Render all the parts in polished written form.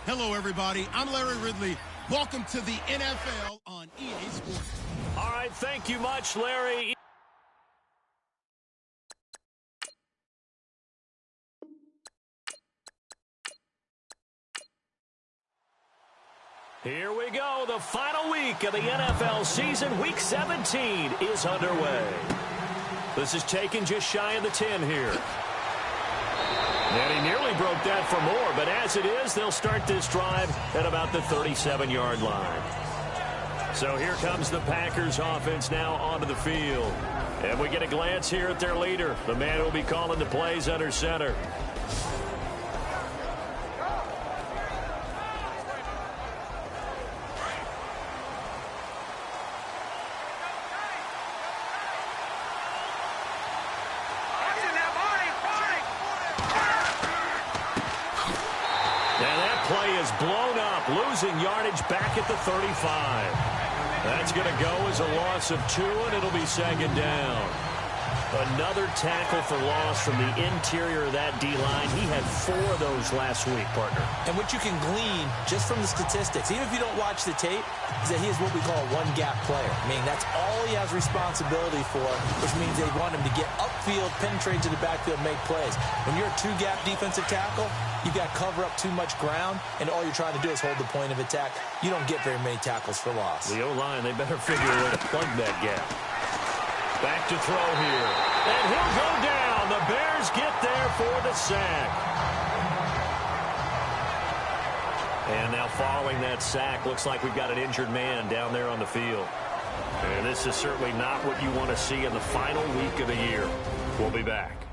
Hello, everybody. I'm Larry Ridley. Welcome to the NFL on EA Sports. All right, thank you much, Larry. Here we go. The final week of the NFL season. Week 17 is underway. This is taken just shy of the 10 here. And he nearly broke that for more, but as it is, they'll start this drive at about the 37-yard line. So here comes the Packers offense now onto the field. And we get a glance here at their leader, the man who will be calling the plays under center. Blown up, losing yardage back at the 35. That's going to go as a loss of 2, and it'll be second down. Another tackle for loss from the interior of that D-line. He had 4 of those last week, partner. And what you can glean just from the statistics, even if you don't watch the tape, is that he is what we call a one-gap player. I mean, that's all he has responsibility for, which means they want him to get upfield, penetrate to the backfield, make plays. When you're a two-gap defensive tackle, you've got to cover up too much ground, and all you're trying to do is hold the point of attack. You don't get very many tackles for loss. The O-line, they better figure a way to plug that gap. Back to throw here. And he'll go down. The Bears get there for the sack. And now following that sack, looks like we've got an injured man down there on the field. And this is certainly not what you want to see in the final week of the year. We'll be back.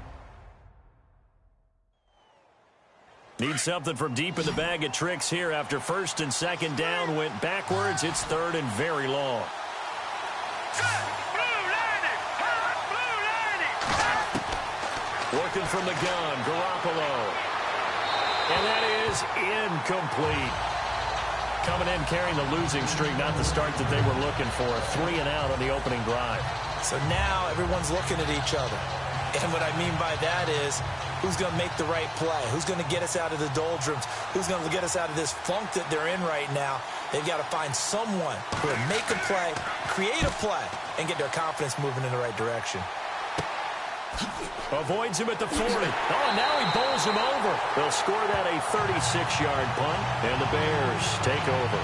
Need something from deep in the bag of tricks here after first and second down went backwards. It's third and very long. Working from the gun, Garoppolo. And that is incomplete. Coming in carrying the losing streak, not the start that they were looking for. 3 and out on the opening drive. So now everyone's looking at each other. And what I mean by that is, who's going to make the right play? Who's going to get us out of the doldrums? Who's going to get us out of this funk that they're in right now? They've got to find someone who will make a play, create a play, and get their confidence moving in the right direction. Avoids him at the 40. Oh, and now he bowls him over. They'll score that a 36-yard punt, and the Bears take over.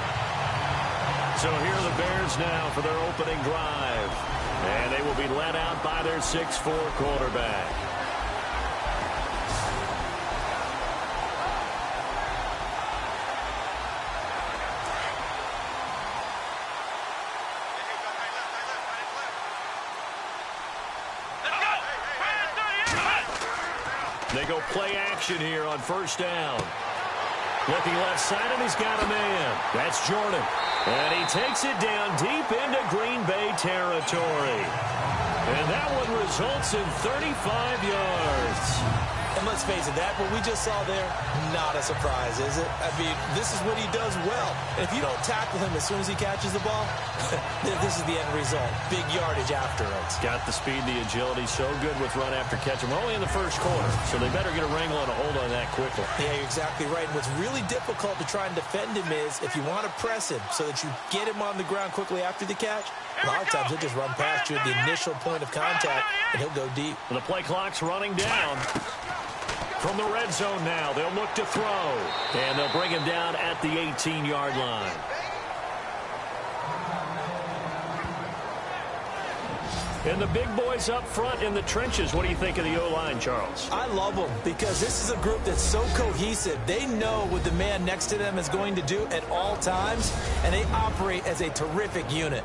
So here are the Bears now for their opening drive. And they will be led out by their 6'4" quarterback. They go play action here on first down. Looking left side, and he's got a man. That's Jordan. And he takes it down deep into Green Bay territory. And that one results in 35 yards. And let's face it, that what we just saw there, not a surprise, is it? I mean, this is what he does well. And if you don't tackle him as soon as he catches the ball, this is the end result. Big yardage after it. Got the speed, the agility, so good with run after catch. We're only in the first quarter, so they better get a wrangle and a hold on that quickly. Yeah, you're exactly right. And what's really difficult to try and defend him is if you want to press him so that you get him on the ground quickly after the catch, a lot of times he'll just run past you at the initial point of contact, and he'll go deep. And the play clock's running down. From the red zone now, they'll look to throw. And they'll bring him down at the 18-yard line. And the big boys up front in the trenches. What do you think of the O-line, Charles? I love them because this is a group that's so cohesive. They know what the man next to them is going to do at all times, and they operate as a terrific unit.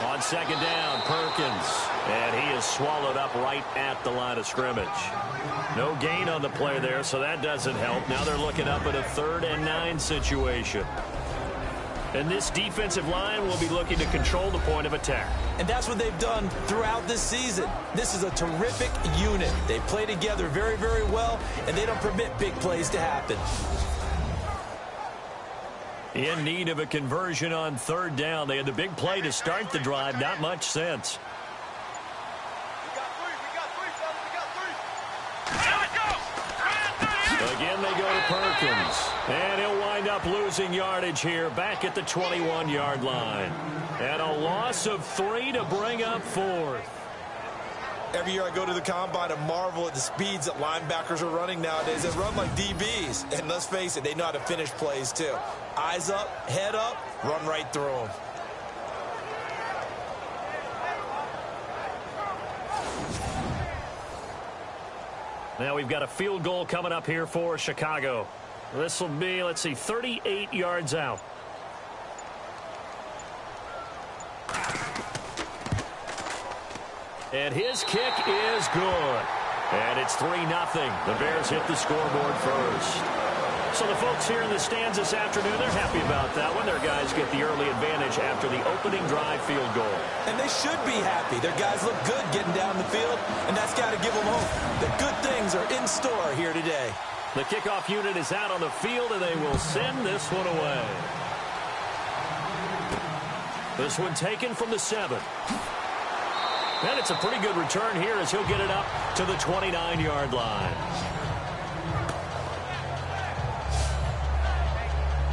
On second down, Perkins. And he is swallowed up right at the line of scrimmage. No gain on the play there, so that doesn't help. Now they're looking up at a 3rd and 9 situation. And this defensive line will be looking to control the point of attack. And that's what they've done throughout this season. This is a terrific unit. They play together very, very well, and they don't permit big plays to happen. In need of a conversion on third down. They had the big play to start the drive. Not much sense. Again, they go to Perkins. And he'll wind up losing yardage here back at the 21-yard line. And a loss of 3 to bring up 4th. Every year I go to the combine and marvel at the speeds that linebackers are running nowadays. They run like DBs. And let's face it, they know how to finish plays too. Eyes up, head up, run right through them. Now we've got a field goal coming up here for Chicago. This will be, let's see, 38 yards out. And his kick is good. And it's 3-0. The Bears hit the scoreboard first. So the folks here in the stands this afternoon, they're happy about that one. Their guys get the early advantage after the opening drive field goal. And they should be happy. Their guys look good getting down the field, and that's got to give them hope that good things are in store here today. The kickoff unit is out on the field, and they will send this one away. This one taken from the 7. And it's a pretty good return here as he'll get it up to the 29-yard line.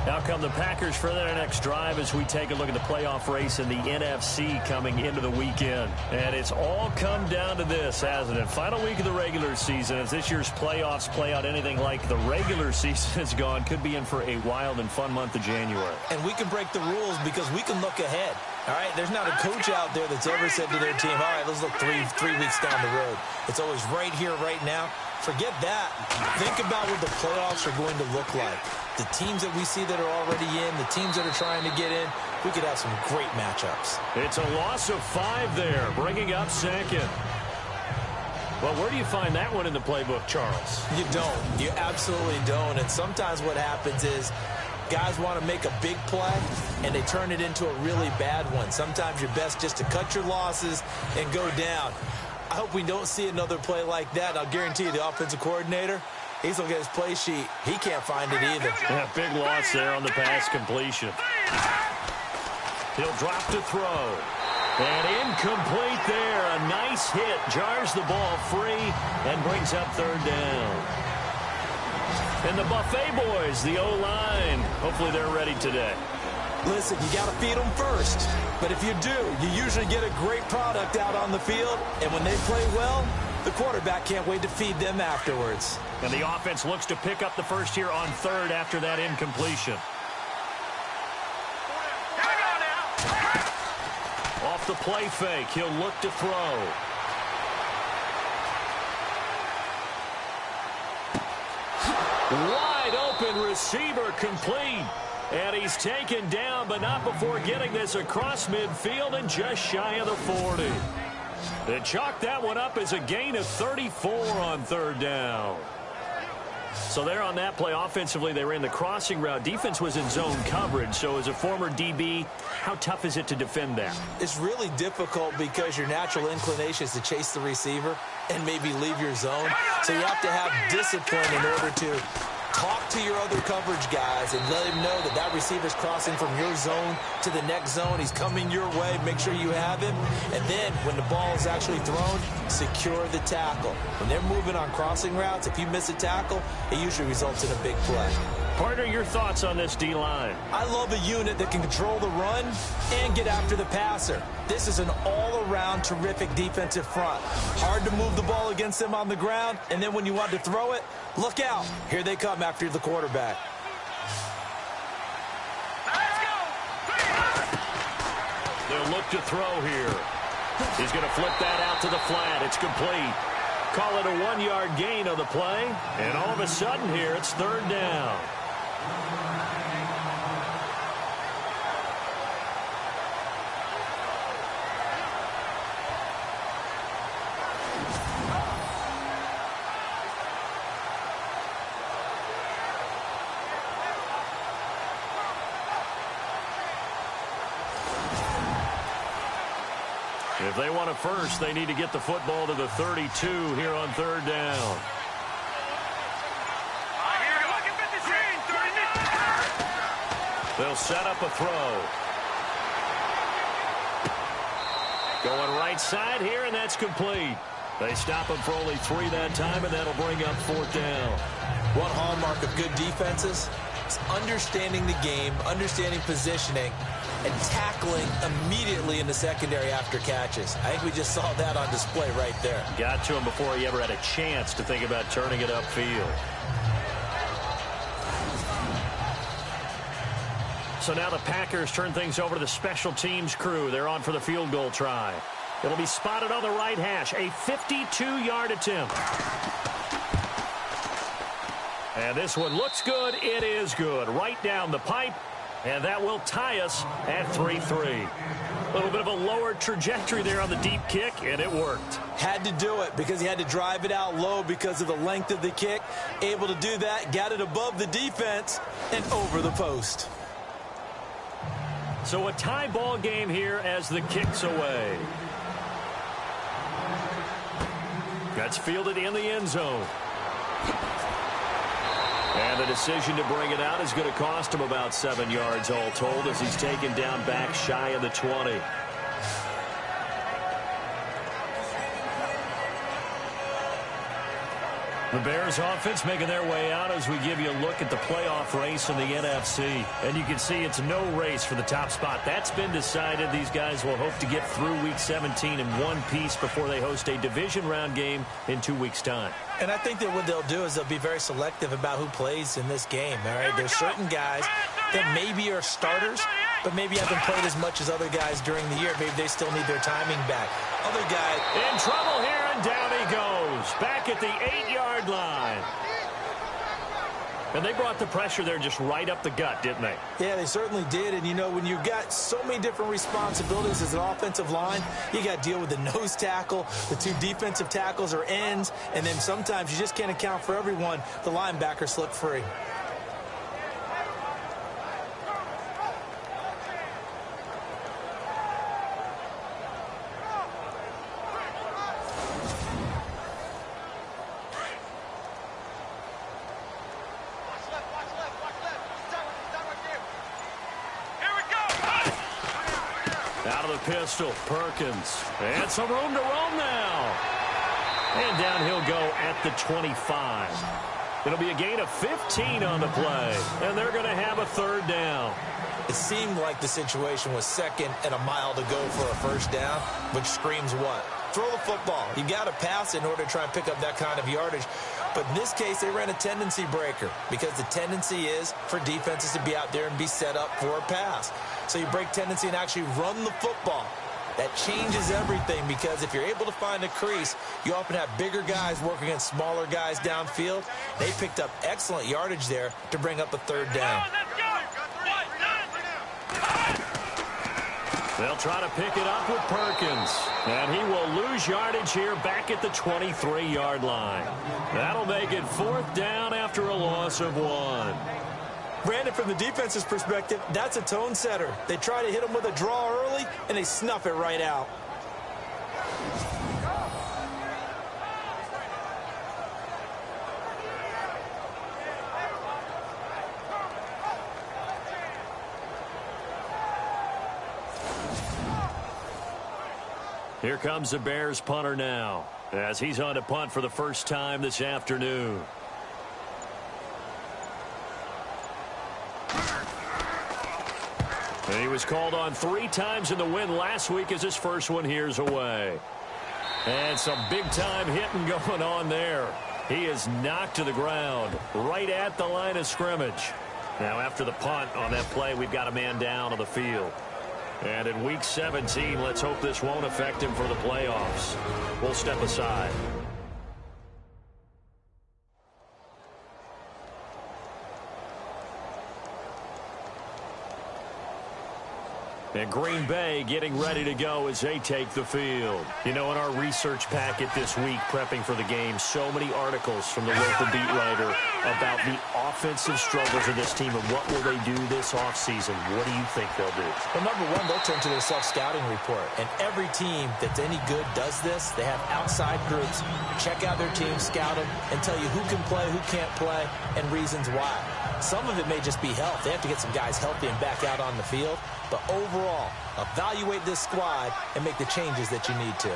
Now come the Packers for their next drive as we take a look at the playoff race in the NFC coming into the weekend. And it's all come down to this, hasn't it? Final week of the regular season. As this year's playoffs play out anything like the regular season has gone, could be in for a wild and fun month of January. And we can break the rules because we can look ahead. All right, there's not a coach out there that's ever said to their team, all right, let's look three weeks down the road. It's always right here, right now. Forget that. Think about what the playoffs are going to look like. The teams that we see that are already in, the teams that are trying to get in, we could have some great matchups. It's a loss of 5 there, bringing up second. Well, where do you find that one in the playbook, Charles? You don't. You absolutely don't. And sometimes what happens is guys want to make a big play, and they turn it into a really bad one. Sometimes you're best just to cut your losses and go down. I hope we don't see another play like that. I'll guarantee you the offensive coordinator, he's looking at his play sheet. He can't find it either. Yeah, big loss there on the pass completion. He'll drop to throw. And incomplete there. A nice hit. Jars the ball free and brings up third down. And the Buffet boys, the O-line, hopefully they're ready today. Listen, you got to feed them first. But if you do, you usually get a great product out on the field. And when they play well, the quarterback can't wait to feed them afterwards. And the offense looks to pick up the first here on third after that incompletion. Off the play fake, he'll look to throw. Wide open receiver complete. And he's taken down, but not before getting this across midfield and just shy of the 40. They chalk that one up as a gain of 34 on third down. So there on that play, offensively, they ran the crossing route. Defense was in zone coverage. So as a former DB, how tough is it to defend that? It's really difficult because your natural inclination is to chase the receiver and maybe leave your zone. So you have to have discipline in order to talk to your other coverage guys and let him know that that receiver's crossing from your zone to the next zone. He's coming your way. Make sure you have him. And then when the ball is actually thrown, secure the tackle. When they're moving on crossing routes, if you miss a tackle, it usually results in a big play. Partner, your thoughts on this D-line? I love a unit that can control the run and get after the passer. This is an all-around terrific defensive front. Hard to move the ball against them on the ground, and then when you want to throw it, look out. Here they come after the quarterback. They'll look to throw here. He's going to flip that out to the flat. It's complete. Call it a 1-yard gain on the play, and all of a sudden here it's third down. If they want it first, they need to get the football to the 32 here on third down. They'll set up a throw. Going right side here, and that's complete. They stop him for only 3 that time, and that'll bring up 4th down. One hallmark of good defenses is understanding the game, understanding positioning, and tackling immediately in the secondary after catches. I think we just saw that on display right there. Got to him before he ever had a chance to think about turning it upfield. So now the Packers turn things over to the special teams crew. They're on for the field goal try. It'll be spotted on the right hash. A 52-yard attempt. And this one looks good. It is good. Right down the pipe. And that will tie us at 3-3. A little bit of a lower trajectory there on the deep kick, and it worked. Had to do it because he had to drive it out low because of the length of the kick. Able to do that, got it above the defense, and over the post. So a tie ball game here as the kick's away. That's fielded in the end zone. And the decision to bring it out is going to cost him about 7 yards all told as he's taken down back shy of the 20. The Bears offense making their way out as we give you a look at the playoff race in the NFC. And you can see it's no race for the top spot. That's been decided. These guys will hope to get through Week 17 in one piece before they host a division round game in 2 weeks' time. And I think that what they'll do is they'll be very selective about who plays in this game. All right, there's certain guys that maybe are starters, but maybe haven't played as much as other guys during the year. Maybe they still need their timing back. Other guys in trouble here, and down he goes. Back at the 8-yard line. And they brought the pressure there just right up the gut, didn't they? Yeah, they certainly did. And, you know, when you've got so many different responsibilities as an offensive line, you got to deal with the nose tackle, the 2 defensive tackles or ends, and then sometimes you just can't account for everyone. The linebacker slipped free. Pistol, Perkins, and some room to roam now. And down he'll go at the 25. It'll be a gain of 15 on the play, and they're going to have a 3rd down. It seemed like the situation was 2nd and a mile to go for a 1st down, which screams what? Throw the football. You got to pass in order to try and pick up that kind of yardage. But in this case, they ran a tendency breaker because the tendency is for defenses to be out there and be set up for a pass. So you break tendency and actually run the football. That changes everything because if you're able to find a crease, you often have bigger guys working against smaller guys downfield. They picked up excellent yardage there to bring up a 3rd down. They'll try to pick it up with Perkins. And he will lose yardage here back at the 23-yard line. That'll make it 4th down after a loss of 1. Brandon, from the defense's perspective, that's a tone setter. They try to hit him with a draw early, and they snuff it right out. Here comes the Bears punter now, as he's on to punt for the first time this afternoon. And he was called on 3 times in the win last week as his first one here's away. And some big-time hitting going on there. He is knocked to the ground right at the line of scrimmage. Now after the punt on that play, we've got a man down on the field. And in Week 17, let's hope this won't affect him for the playoffs. We'll step aside. And Green Bay getting ready to go as they take the field. You know, in our research packet this week, prepping for the game, so many articles from the local beat writer about the offensive struggles of this team and what will they do this offseason. What do you think they'll do? Well, number one, they'll turn to their self-scouting report. And every team that's any good does this. They have outside groups. Check out their team, scout them, and tell you who can play, who can't play, and reasons why. Some of it may just be health. They have to get some guys healthy and back out on the field. But overall, evaluate this squad and make the changes that you need to.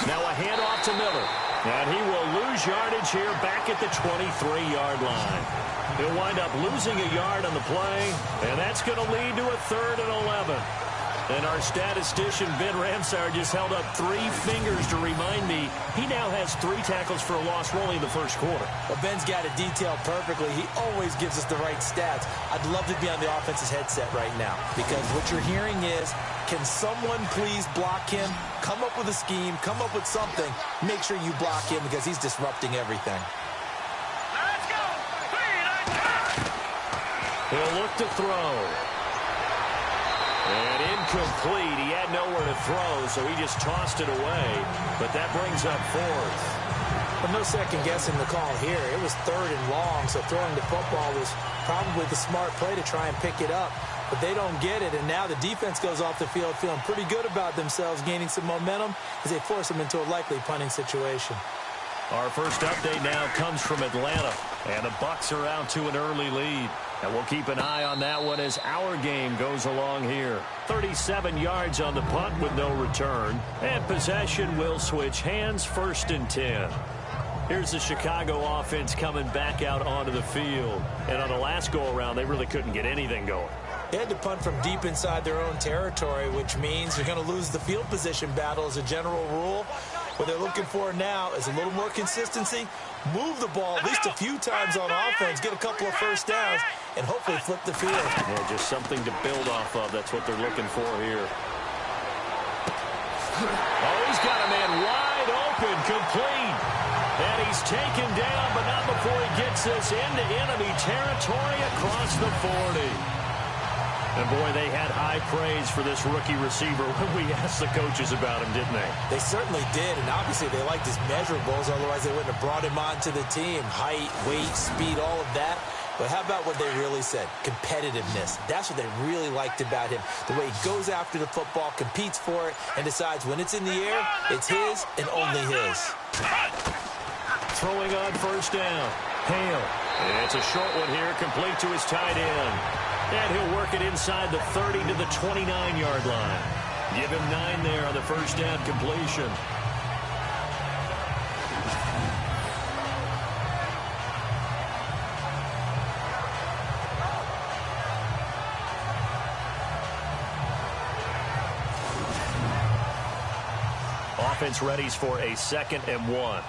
Now a handoff to Miller. And he will lose yardage here back at the 23-yard line. He'll wind up losing a yard on the play, and that's going to lead to a 3rd and 11. And our statistician, Ben Ramsar, just held up 3 fingers to remind me he now has 3 tackles for a loss only in the first quarter. Well, Ben's got it detailed perfectly. He always gives us the right stats. I'd love to be on the offense's headset right now because what you're hearing is, can someone please block him? Come up with a scheme. Come up with something. Make sure you block him because he's disrupting everything. Let's go! He'll look to throw. And incomplete. He had nowhere to throw, so he just tossed it away. But that brings up 4th. But no second guessing the call here. It was 3rd and long, so throwing the football was probably the smart play to try and pick it up. But they don't get it, and now the defense goes off the field feeling pretty good about themselves, gaining some momentum as they force them into a likely punting situation. Our first update now comes from Atlanta, and the Bucs are out to an early lead. And we'll keep an eye on that one as our game goes along here. 37 yards on the punt with no return, and possession will switch hands, 1st and 10. Here's the Chicago offense coming back out onto the field. And on the last go-around, they really couldn't get anything going. They had to punt from deep inside their own territory, which means you're going to lose the field position battle as a general rule. What they're looking for now is a little more consistency, move the ball at least a few times on offense, get a couple of first downs, and hopefully flip the field. Yeah, just something to build off of. That's what they're looking for here. Oh, he's got a man wide open, complete. And he's taken down, but not before he gets this into enemy territory across the 40. And, boy, they had high praise for this rookie receiver when we asked the coaches about him, didn't they? They certainly did, and obviously they liked his measurables. Otherwise, they wouldn't have brought him onto the team. Height, weight, speed, all of that. But how about what they really said? Competitiveness. That's what they really liked about him. The way he goes after the football, competes for it, and decides when it's in the air, it's his and only his. Throwing on 1st down. Hale. It's a short one here, complete to his tight end. And he'll work it inside the 30 to the 29-yard line. Give him 9 there on the 1st down completion. Offense readies for a 2nd and 1.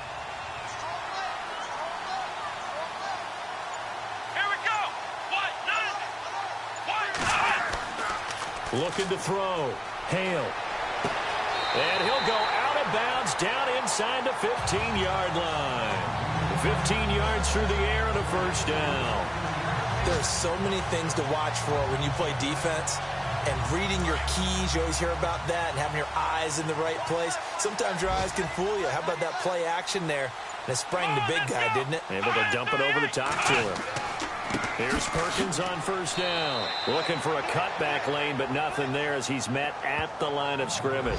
Looking to throw. Hale. And he'll go out of bounds down inside the 15-yard line. 15 yards through the air and a 1st down. There are so many things to watch for when you play defense. And reading your keys, you always hear about that, and having your eyes in the right place. Sometimes your eyes can fool you. How about that play action there? And it sprang the big guy, didn't it? Able to dump it over the top to him. Here's Perkins on 1st down. Looking for a cutback lane, but nothing there as he's met at the line of scrimmage.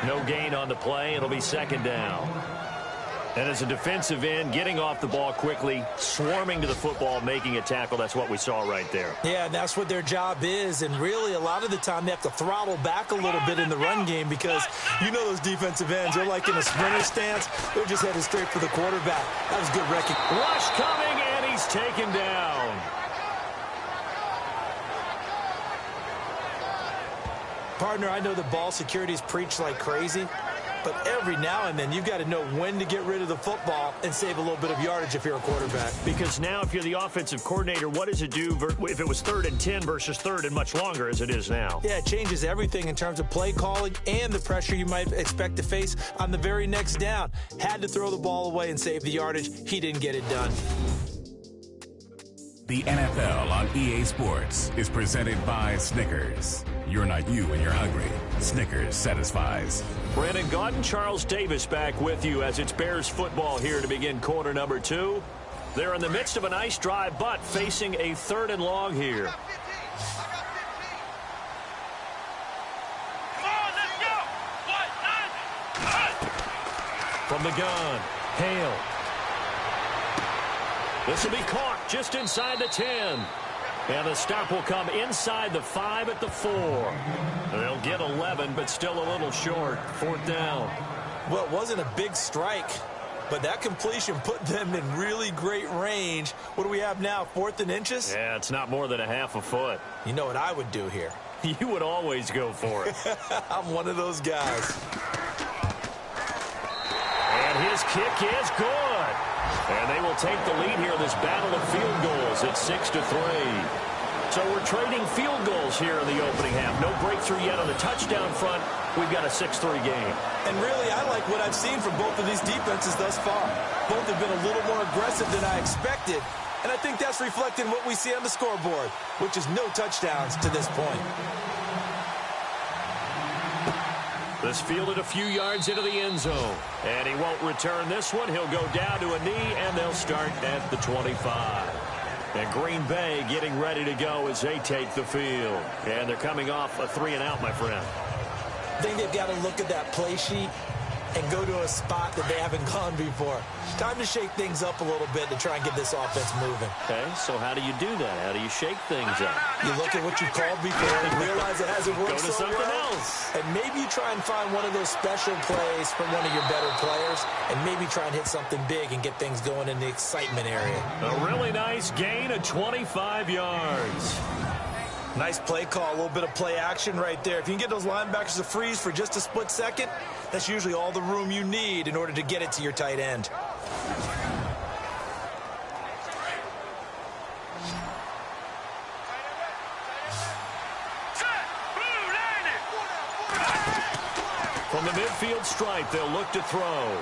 No gain on the play. It'll be 2nd down. And as a defensive end, getting off the ball quickly, swarming to the football, making a tackle, that's what we saw right there. Yeah, and that's what their job is. And really, a lot of the time, they have to throttle back a little bit in the run game because you know those defensive ends, they're like in a sprinter stance. They're just headed straight for the quarterback. That was good recognition. Rush coming, and he's taken down. Partner, I know the ball security is preached like crazy, but every now and then you've got to know when to get rid of the football and save a little bit of yardage if you're a quarterback. Because now if you're the offensive coordinator, what does it do if it was 3rd and 10 versus 3rd and much longer as it is now? Yeah, it changes everything in terms of play calling and the pressure you might expect to face on the very next down. Had to throw the ball away and save the yardage. He didn't get it done. The NFL on EA Sports is presented by Snickers. You're not you when you're hungry. Snickers satisfies. Brandon Gaudin, Charles Davis back with you as it's Bears football here to begin quarter number 2. They're in the midst of a nice drive, but facing a 3rd and long here. From the gun, Hale. This will be caught just inside the 10. And the stop will come inside the 5 at the 4. They'll get 11, but still a little short. 4th down. Well, it wasn't a big strike, but that completion put them in really great range. What do we have now, 4th and inches? Yeah, it's not more than a half a foot. You know what I would do here? You would always go for it. I'm one of those guys. And his kick is good. And they will take the lead here in this battle of field goals at 6-3. So we're trading field goals here in the opening half. No breakthrough yet on the touchdown front. We've got a 6-3 game. And really, I like what I've seen from both of these defenses thus far. Both have been a little more aggressive than I expected. And I think that's reflecting what we see on the scoreboard, which is no touchdowns to this point. This fielded a few yards into the end zone. And he won't return this one. He'll go down to a knee, and they'll start at the 25. And Green Bay getting ready to go as they take the field. And they're coming off a 3-and-out, my friend. I think they've got to look at that play sheet and go to a spot that they haven't gone before. Time to shake things up a little bit to try and get this offense moving. Okay, so how do you do that? How do you shake things up? You look at what you've called before and realize it hasn't worked Go to so something well. else. And maybe you try and find one of those special plays from one of your better players and maybe try and hit something big and get things going in the excitement area. A really nice gain of 25 yards. Nice play call, a little bit of play action right there. If you can get those linebackers to freeze for just a split second, that's usually all the room you need in order to get it to your tight end. From the midfield stripe, they'll look to throw.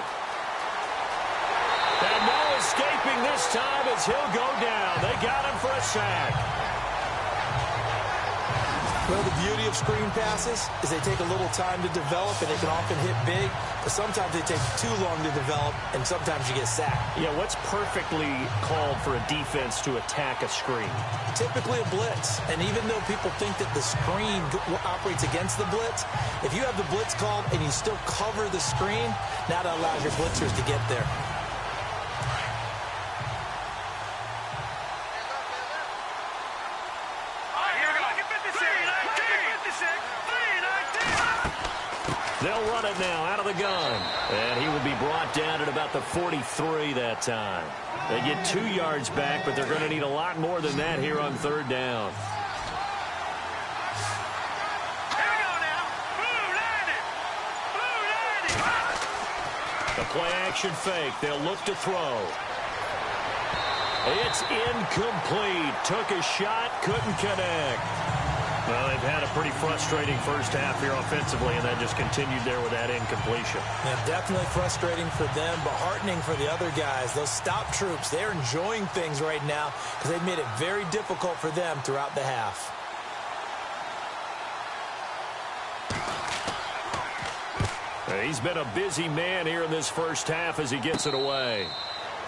And no escaping this time as he'll go down. They got him for a sack. Well, the beauty of screen passes is they take a little time to develop, and they can often hit big, but sometimes they take too long to develop, and sometimes you get sacked. Yeah, what's perfectly called for a defense to attack a screen? Typically a blitz, and even though people think that the screen operates against the blitz, if you have the blitz called and you still cover the screen, now that allows your blitzers to get there. They'll run it now out of the gun. And he will be brought down at about the 43 that time. They get 2 yards back, but they're going to need a lot more than that here on 3rd down. The play-action fake. They'll look to throw. It's incomplete. Took a shot, couldn't connect. Well, they've had a pretty frustrating first half here offensively, and that just continued there with that incompletion. Yeah, definitely frustrating for them, but heartening for the other guys. Those stop troops, they're enjoying things right now because they've made it very difficult for them throughout the half. He's been a busy man here in this first half as he gets it away.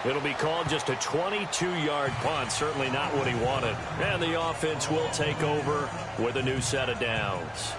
It'll be called just a 22-yard punt. Certainly not what he wanted. And the offense will take over with a new set of downs.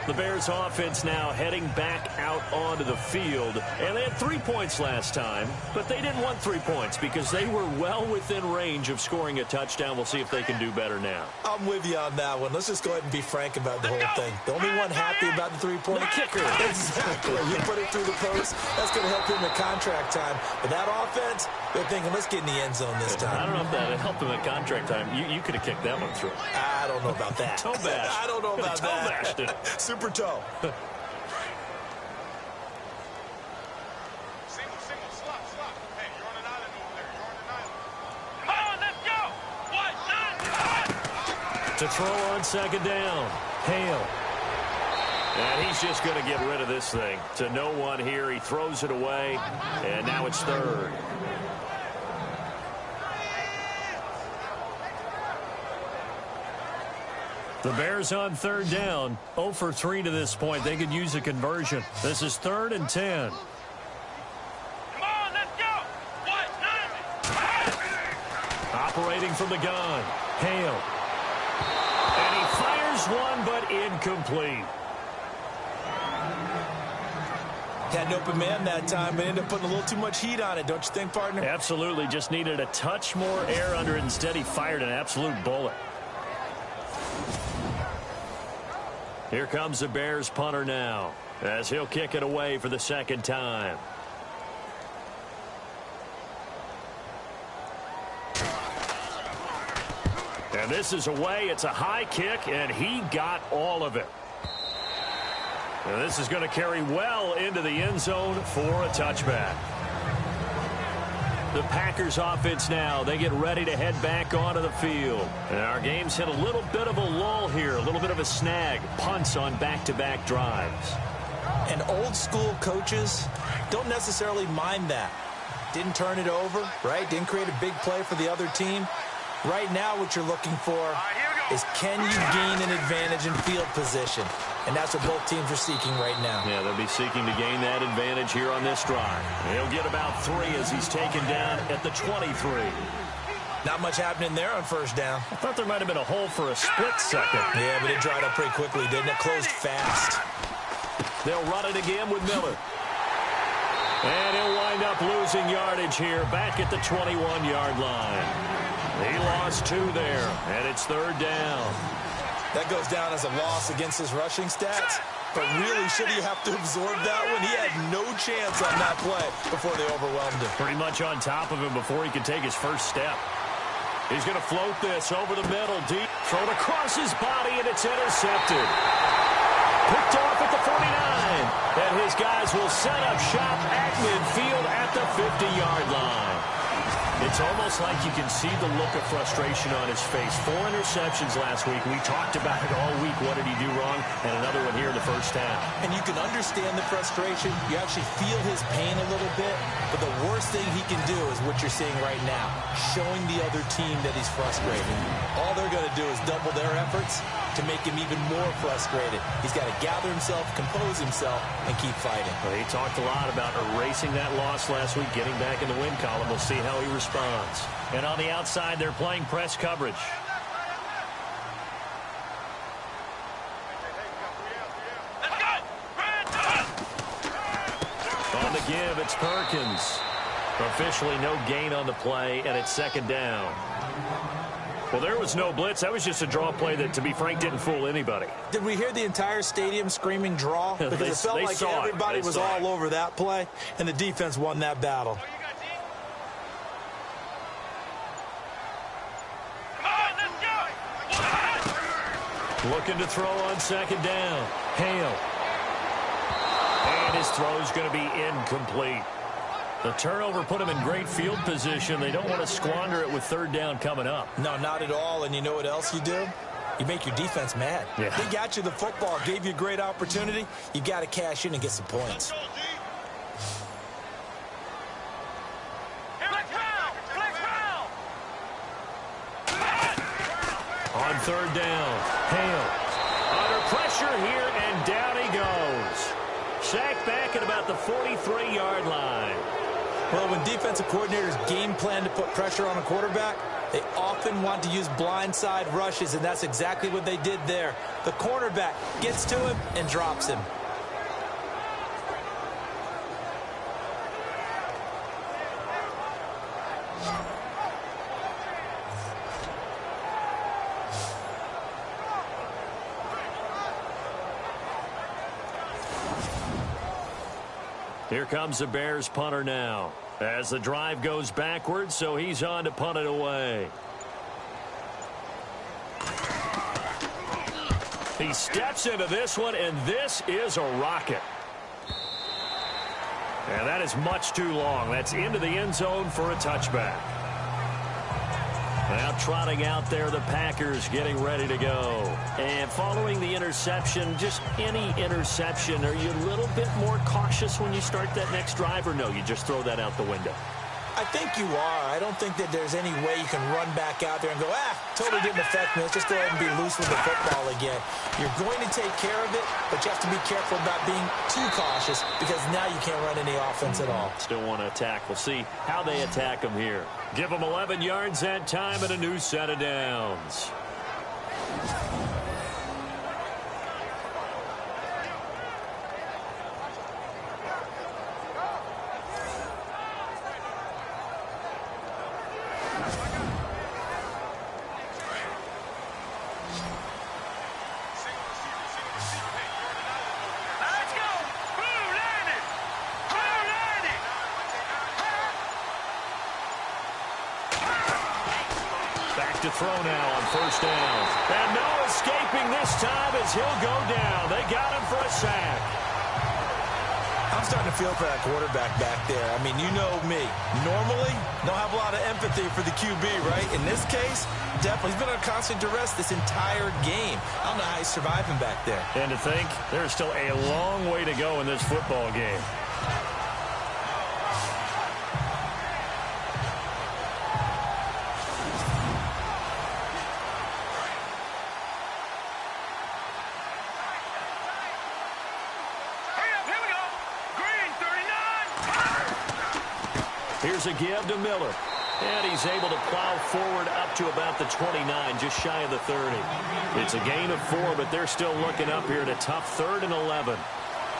The Bears offense now heading back out onto the field. And they had 3 points last time, but they didn't want 3 points because they were well within range of scoring a touchdown. We'll see if they can do better now. I'm with you on that one. Let's just go ahead and be frank about the whole thing. The only one happy about the three-point kicker. Exactly. You put it through the post, that's going to help him at contract time. But that offense, they're thinking, let's get in the end zone this time. I don't know if that helped him at contract time. You could have kicked that one through. I don't know about that. Toe bash. I don't know about toe that. Bashed it. Super toe. Single, slot. Hey, you're on an island over there. You're on an island. Come on, let's go. 1, 9, 1. To throw on 2nd down. Hale. And he's just going to get rid of this thing. To no one here. He throws it away. And now it's 3rd. The Bears on 3rd down. 0 for 3 to this point. They could use a conversion. This is 3rd and 10. Come on, let's go. 1, 9. Operating from the gun. Hale. And he fires one, but incomplete. Had an open man that time, but ended up putting a little too much heat on it. Don't you think, partner? Absolutely. Just needed a touch more air under it. Instead, he fired an absolute bullet. Here comes the Bears punter now, as he'll kick it away for the second time. And this is away. It's a high kick, and he got all of it. And this is going to carry well into the end zone for a touchback. The Packers offense now, they get ready to head back onto the field. And our game's hit a little bit of a lull here, a little bit of a snag. Punts on back-to-back drives. And old school coaches don't necessarily mind that. Didn't turn it over, right? Didn't create a big play for the other team. Right now what you're looking for is, can you gain an advantage in field position? And that's what both teams are seeking right now. Yeah, they'll be seeking to gain that advantage here on this drive. He'll get about 3 as he's taken down at the 23. Not much happening there on first down. I thought there might have been a hole for a split second. Yeah, but it dried up pretty quickly, didn't it? Closed fast. They'll run it again with Miller. And he'll wind up losing yardage here back at the 21-yard line. He lost 2 there, and it's third down. That goes down as a loss against his rushing stats. But really, should he have to absorb that one? He had no chance on that play before they overwhelmed him. Pretty much on top of him before he could take his first step. He's going to float this over the middle, deep. Thrown across his body, and it's intercepted. Picked off at the 49. And his guys will set up shop at midfield at the 50-yard line. It's almost like you can see the look of frustration on his face. 4 interceptions last week. We talked about it all week. What did he do wrong? And another one here in the first half. And you can understand the frustration. You actually feel his pain a little bit. But the worst thing he can do is what you're seeing right now, showing the other team that he's frustrated. All they're going to do is double their efforts to make him even more frustrated. He's got to gather himself, compose himself, and keep fighting. Well, he talked a lot about erasing that loss last week, getting back in the win column. We'll see how he responds. And on the outside, they're playing press coverage. On the give, it's Perkins. Officially no gain on the play, and it's second down. Well, there was no blitz. That was just a draw play that, to be frank, didn't fool anybody. Did we hear the entire stadium screaming draw? Because it felt like everybody was all over that play, and the defense won that battle. Looking to throw on second down. Hale. And his throw's going to be incomplete. The turnover put him in great field position. They don't want to squander it with third down coming up. No, not at all. And you know what else you do? You make your defense mad. Yeah. They got you the football, gave you a great opportunity. You got to cash in and get some points. On third down, Hale under pressure here, and down he goes. Sacked back at about the 43-yard line. Well, when defensive coordinators game plan to put pressure on a quarterback, they often want to use blindside rushes, and that's exactly what they did there. The cornerback gets to him and drops him. Here comes the Bears punter now as the drive goes backwards, so he's on to punt it away. He steps into this one, and this is a rocket. And that is much too long. That's into the end zone for a touchback. Now trotting out there, the Packers getting ready to go. And following the interception, just any interception, are you a little bit more cautious when you start that next drive, or no, you just throw that out the window? I think you are. I don't think that there's any way you can run back out there and go, totally didn't affect me. Let's just go ahead and be loose with the football again. You're going to take care of it, but you have to be careful about being too cautious because now you can't run any offense at all. Still want to attack. We'll see how they attack them here. Give them 11 yards that time and a new set of downs. throw now on first down. And no escaping this time as he'll go down. They got him for a sack. I'm starting to feel for that quarterback back there. I mean, you know me. Normally, don't have a lot of empathy for the QB, right? In this case, definitely. He's been under constant duress this entire game. I don't know how he's surviving back there. And to think, there's still a long way to go in this football game. Here's a give to Miller. And he's able to plow forward up to about the 29, just shy of the 30. It's a gain of 4, but they're still looking up here at a tough 3rd and 11.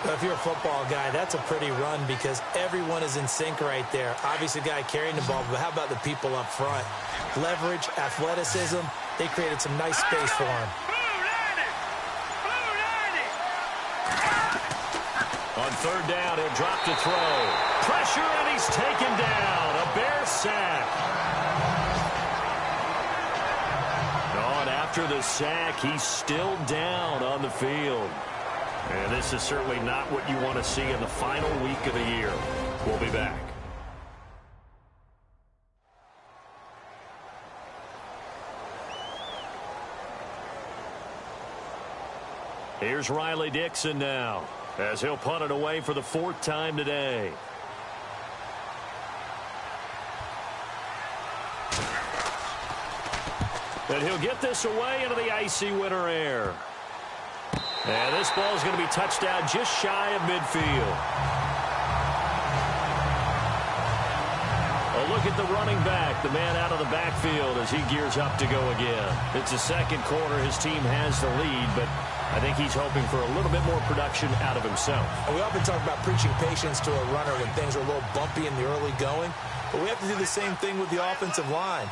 If you're a football guy, that's a pretty run because everyone is in sync right there. Obviously, the guy carrying the ball, but how about the people up front? Leverage, athleticism, they created some nice space for him. On 3rd down, he'll drop to throw. Pressure, and he's taken down. A Bear sack. On after the sack, he's still down on the field. And this is certainly not what you want to see in the final week of the year. We'll be back. Here's Riley Dixon now, as he'll punt it away for the 4th time today. And he'll get this away into the icy winter air. And this ball is going to be touched down just shy of midfield. A look at the running back, the man out of the backfield as he gears up to go again. It's the 2nd quarter. His team has the lead, but I think he's hoping for a little bit more production out of himself. We often talk about preaching patience to a runner when things are a little bumpy in the early going, but we have to do the same thing with the offensive line.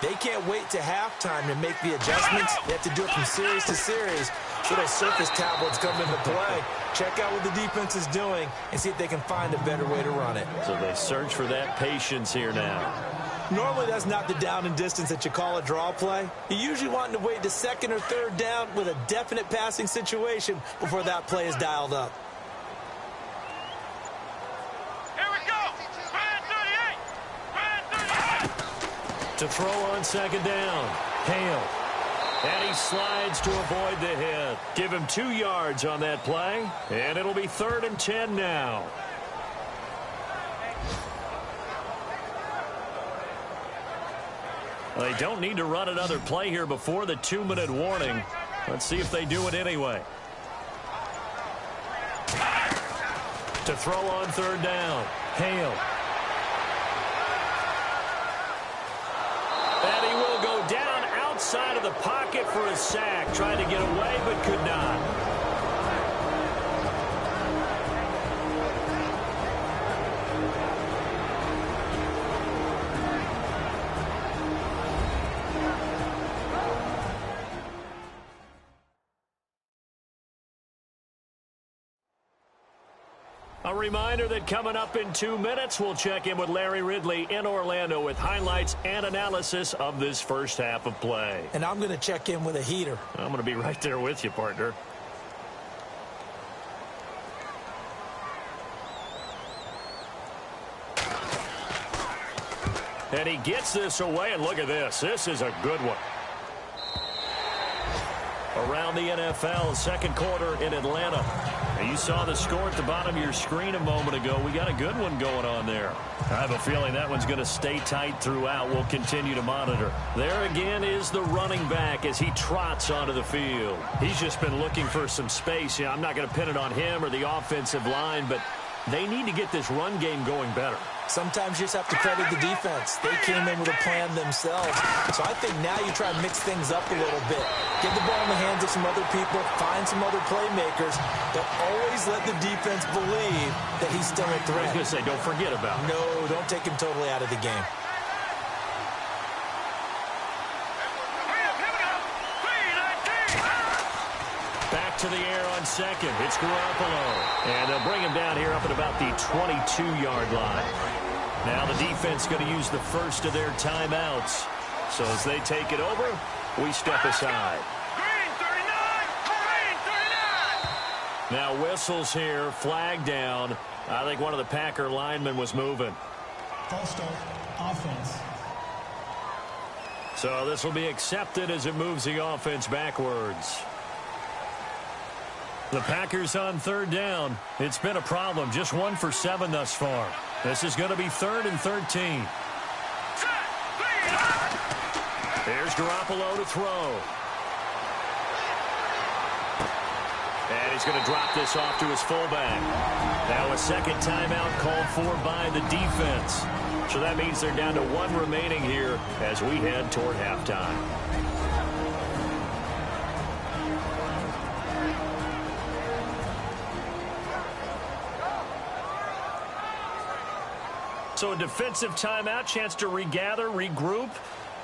They can't wait to halftime to make the adjustments. They have to do it from series to series. So those surface tablets come into play. Check out what the defense is doing and see if they can find a better way to run it. So they search for that patience here now. Normally, that's not the down and distance that you call a draw play. You usually want to wait to 2nd or 3rd down with a definite passing situation before that play is dialed up. Here we go. Brand 38. Brand 38. To throw on 2nd down. Hale. And he slides to avoid the hit. Give him 2 yards on that play. And it'll be 3rd and 10 now. They don't need to run another play here before the 2-minute warning. Let's see if they do it anyway. To throw on 3rd down. Hale. And he will go down outside of the pocket for a sack. Trying to get away, but could not. A reminder that coming up in 2 minutes, we'll check in with Larry Ridley in Orlando with highlights and analysis of this first half of play. And I'm going to check in with a heater. I'm going to be right there with you, partner. And he gets this away, and look at this. This is a good one. Around the NFL, 2nd quarter in Atlanta. And you saw the score at the bottom of your screen a moment ago. We got a good one going on there. I have a feeling that one's going to stay tight throughout. We'll continue to monitor. There again is the running back as he trots onto the field. He's just been looking for some space. I'm not going to pin it on him or the offensive line, but they need to get this run game going better. Sometimes you just have to credit the defense. They came in with a plan themselves. So I think now you try to mix things up a little bit. Get the ball in the hands of some other people, find some other playmakers, but always let the defense believe that he's still a threat. I was going to say, don't forget about it. No, don't take him totally out of the game. Back to the air on 2nd. It's Garoppolo. And they'll bring him down here up at about the 22-yard line. Now the defense going to use the first of their timeouts. So as they take it over, we step aside. Green 39! Green 39! Now whistles here, flag down. I think one of the Packer linemen was moving. False start, offense. So this will be accepted as it moves the offense backwards. The Packers on third down. It's been a problem. Just 1 for 7 thus far. This is going to be 3rd and 13. Here's Garoppolo to throw. And he's going to drop this off to his fullback. Now a second timeout called for by the defense. So that means they're down to 1 remaining here as we head toward halftime. So a defensive timeout, chance to regather, regroup,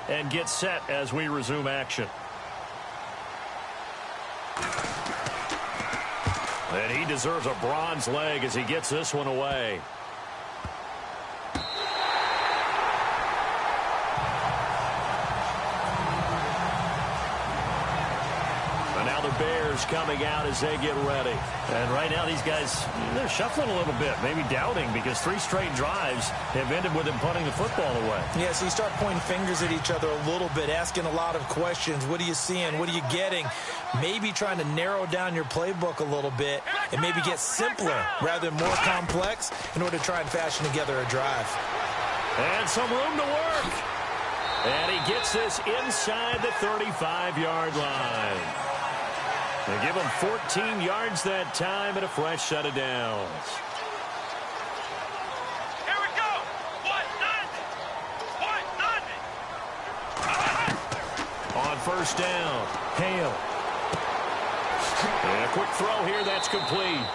and get set as we resume action. And he deserves a bronze leg as he gets this one away. And now the Bears coming out as they get ready. And right now these guys, they're shuffling a little bit, maybe doubting, because 3 straight drives have ended with them punting the football away. Yeah, so you start pointing fingers at each other a little bit, asking a lot of questions. What are you seeing? What are you getting? Maybe trying to narrow down your playbook a little bit and maybe get simpler rather than more complex in order to try and fashion together a drive. And some room to work. And he gets this inside the 35-yard line. They give him 14 yards that time and a fresh set of downs. Here we go! What? Nothing! On first down, Hale. And a quick throw here, that's complete.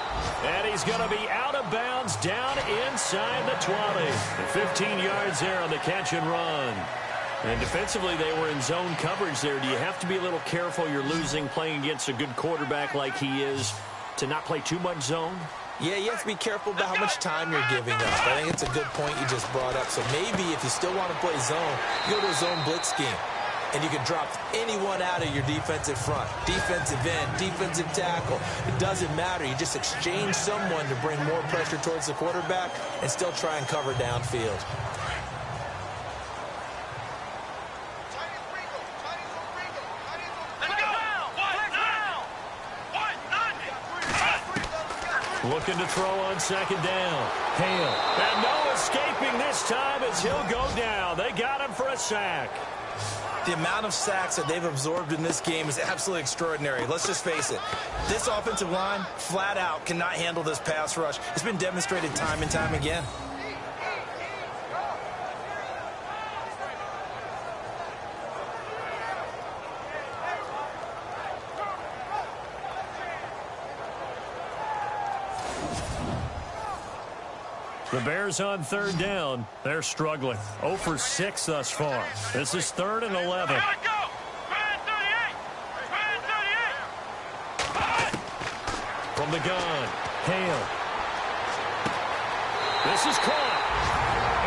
And he's going to be out of bounds down inside the 20. And 15 yards there on the catch and run. And defensively, they were in zone coverage there. Do you have to be a little careful? You're losing playing against a good quarterback like he is to not play too much zone? Yeah, you have to be careful about how much time you're giving up. I think it's a good point you just brought up. So maybe if you still want to play zone, you go to a zone blitz scheme. And you can drop anyone out of your defensive front. Defensive end, defensive tackle. It doesn't matter. You just exchange someone to bring more pressure towards the quarterback and still try and cover downfield. Looking to throw on second down. Hale. And no escaping this time as he'll go down. They got him for a sack. The amount of sacks that they've absorbed in this game is absolutely extraordinary. Let's just face it. This offensive line, flat out, cannot handle this pass rush. It's been demonstrated time and time again. The Bears on third down. They're struggling. 0 for 6 thus far. This is 3rd and 11. Here we go! From the gun, Hale. This is caught.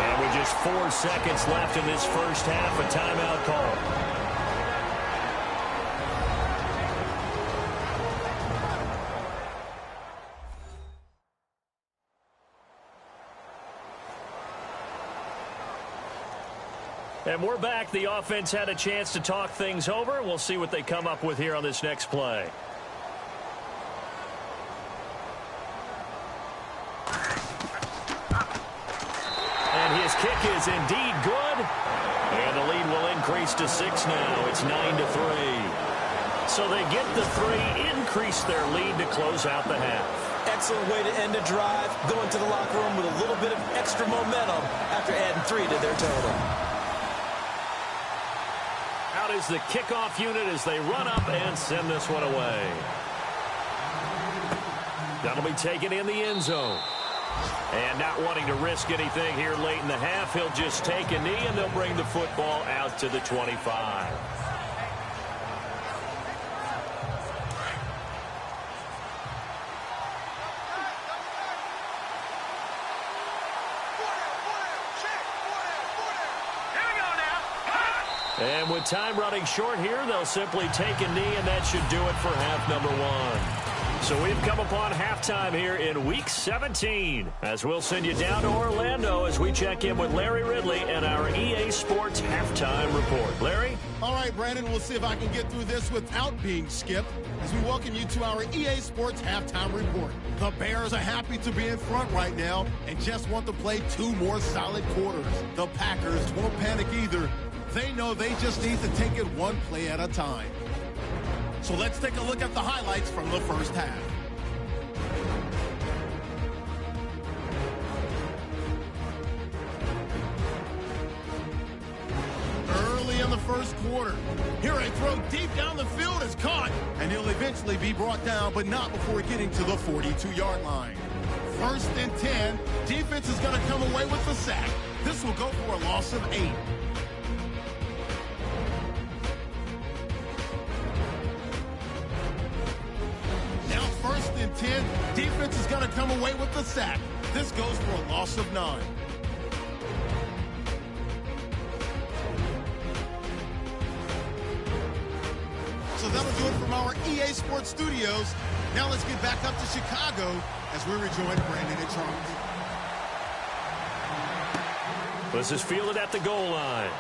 And with just 4 seconds left in this first half, a timeout call. And we're back. The offense had a chance to talk things over. We'll see what they come up with here on this next play. And his kick is indeed good. And the lead will increase to 6 now. It's 9-3. So they get the 3, increase their lead to close out the half. Excellent way to end a drive. Go into the locker room with a little bit of extra momentum after adding 3 to their total. Out is the kickoff unit as they run up and send this one away. That'll be taken in the end zone. And not wanting to risk anything here late in the half, he'll just take a knee and they'll bring the football out to the 25. And with time running short here, they'll simply take a knee, and that should do it for half number one. So we've come upon halftime here in Week 17, as we'll send you down to Orlando as we check in with Larry Ridley and our EA Sports Halftime Report. Larry? All right, Brandon, we'll see if I can get through this without being skipped as we welcome you to our EA Sports Halftime Report. The Bears are happy to be in front right now and just want to play 2 more solid quarters. The Packers won't panic either. They know they just need to take it 1 play at a time. So let's take a look at the highlights from the first half. Early in the first quarter, here a throw deep down the field is caught, and he'll eventually be brought down, but not before getting to the 42-yard line. 1st and 10, defense is going to come away with the sack. This will go for a loss of 8. Now 1st and 10, defense is going to come away with the sack. This goes for a loss of 9. So that'll do it from our EA Sports Studios. Now let's get back up to Chicago as we rejoin Brandon and Charles. This is fielded at the goal line.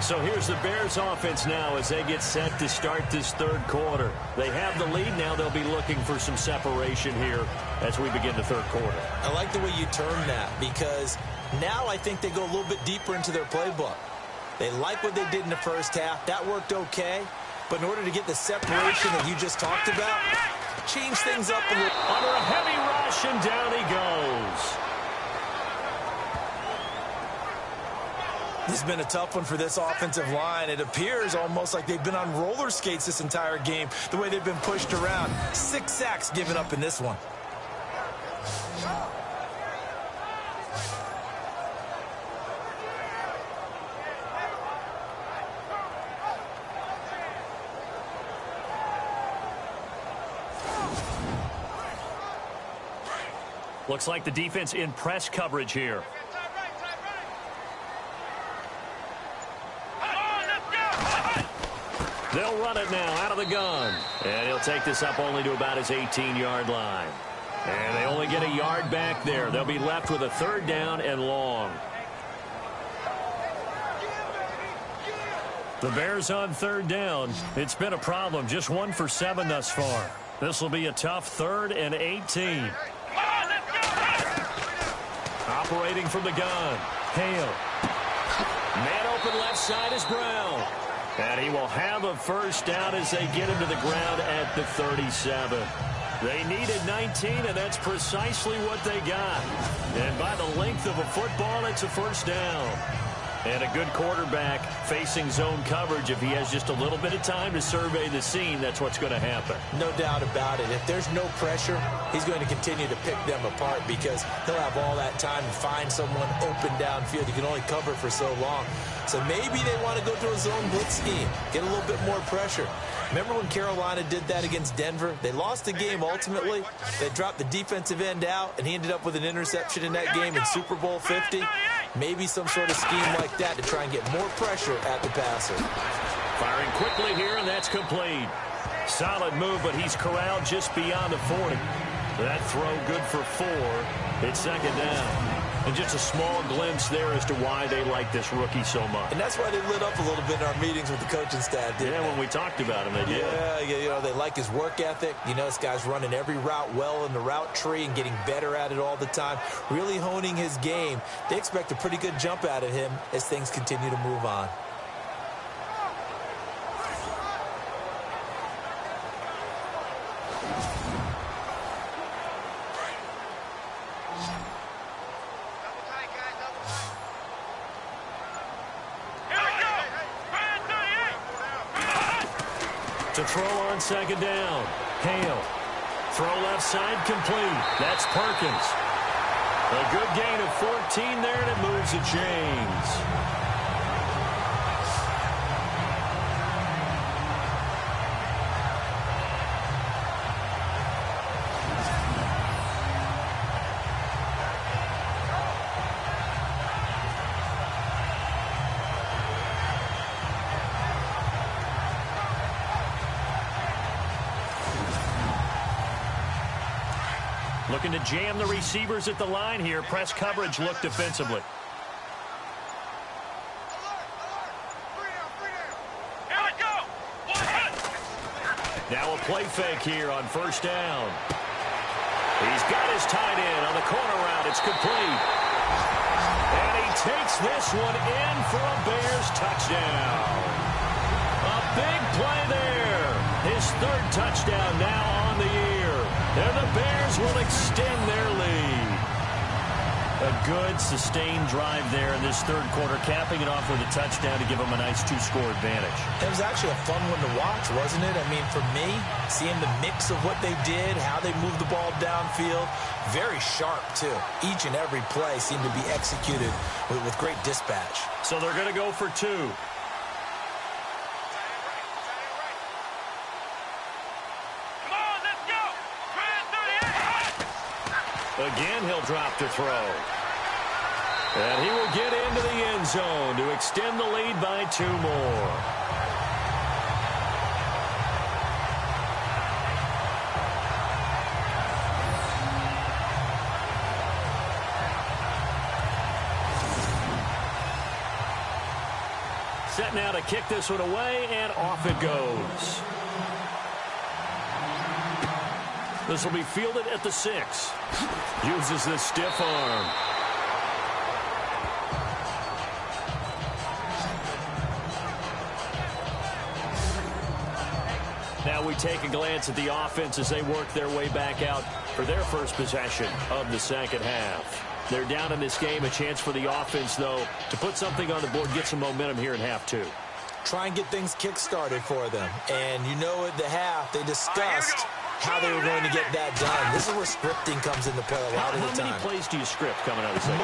So here's the Bears offense now as they get set to start this third quarter. They have the lead. Now they'll be looking for some separation here as we begin the third quarter. I like the way you term that, because now I think they go a little bit deeper into their playbook. They like what they did in the first half. That worked okay. But in order to get the separation that you just talked about, change things up a little. Under a heavy rush, and down he goes. This has been a tough one for this offensive line. It appears almost like they've been on roller skates this entire game, the way they've been pushed around. 6 sacks given up in this one. Looks like the defense in press coverage here. They'll run it now out of the gun. And he'll take this up only to about his 18-yard line. And they only get a yard back there. They'll be left with a 3rd down and long. The Bears on 3rd down. It's been a problem. Just 1 for 7 thus far. This will be a tough 3rd and 18. Operating from the gun. Hale. Man open left side is Brown. And he will have a 1st down as they get him to the ground at the 37. They needed 19, and that's precisely what they got. And by the length of a football, it's a 1st down. And a good quarterback facing zone coverage. If he has just a little bit of time to survey the scene, that's what's going to happen. No doubt about it. If there's no pressure, he's going to continue to pick them apart because he'll have all that time to find someone open downfield. He can only cover for so long. So maybe they want to go to a zone blitz scheme, get a little bit more pressure. Remember when Carolina did that against Denver? They lost the game ultimately. They dropped the defensive end out, and he ended up with an interception in that game in Super Bowl 50. Maybe some sort of scheme like that to try and get more pressure at the passer. Firing quickly here, and that's complete. Solid move, but he's corralled just beyond the 40. That throw good for 4. It's 2nd down. And just a small glimpse there as to why they like this rookie so much. And that's why they lit up a little bit in our meetings with the coaching staff, didn't they? When we talked about him, they did. Yeah, you know, they like his work ethic. You know, this guy's running every route well in the route tree and getting better at it all the time, really honing his game. They expect a pretty good jump out of him as things continue to move on. To throw on 2nd down. Hale. Throw left side complete. That's Perkins. A good gain of 14 there, and it moves the chains. Looking to jam the receivers at the line here. Press coverage look defensively. Now a play fake here on first down. He's got his tight end on the corner route. It's complete. And he takes this one in for a Bears touchdown. A big play there. His third touchdown now on the year. And the Bears will extend their lead. A good, sustained drive there in this third quarter, capping it off with a touchdown to give them a nice two-score advantage. It was actually a fun one to watch, wasn't it? I mean, for me, seeing the mix of what they did, how they moved the ball downfield, very sharp, too. Each and every play seemed to be executed with great dispatch. So they're going to go for two. Again, he'll drop the throw. And he will get into the end zone to extend the lead by 2 more. Set now to kick this one away, and off it goes. This will be fielded at the 6. Uses the stiff arm. Now we take a glance at the offense as they work their way back out for their first possession of the second half. They're down in this game. A chance for the offense, though, to put something on the board, get some momentum here in half 2. Try and get things kick-started for them. And you know at the half, they discussed how they were going to get that done. This is where scripting comes into play a lot of the time. How many plays do you script coming out of the second?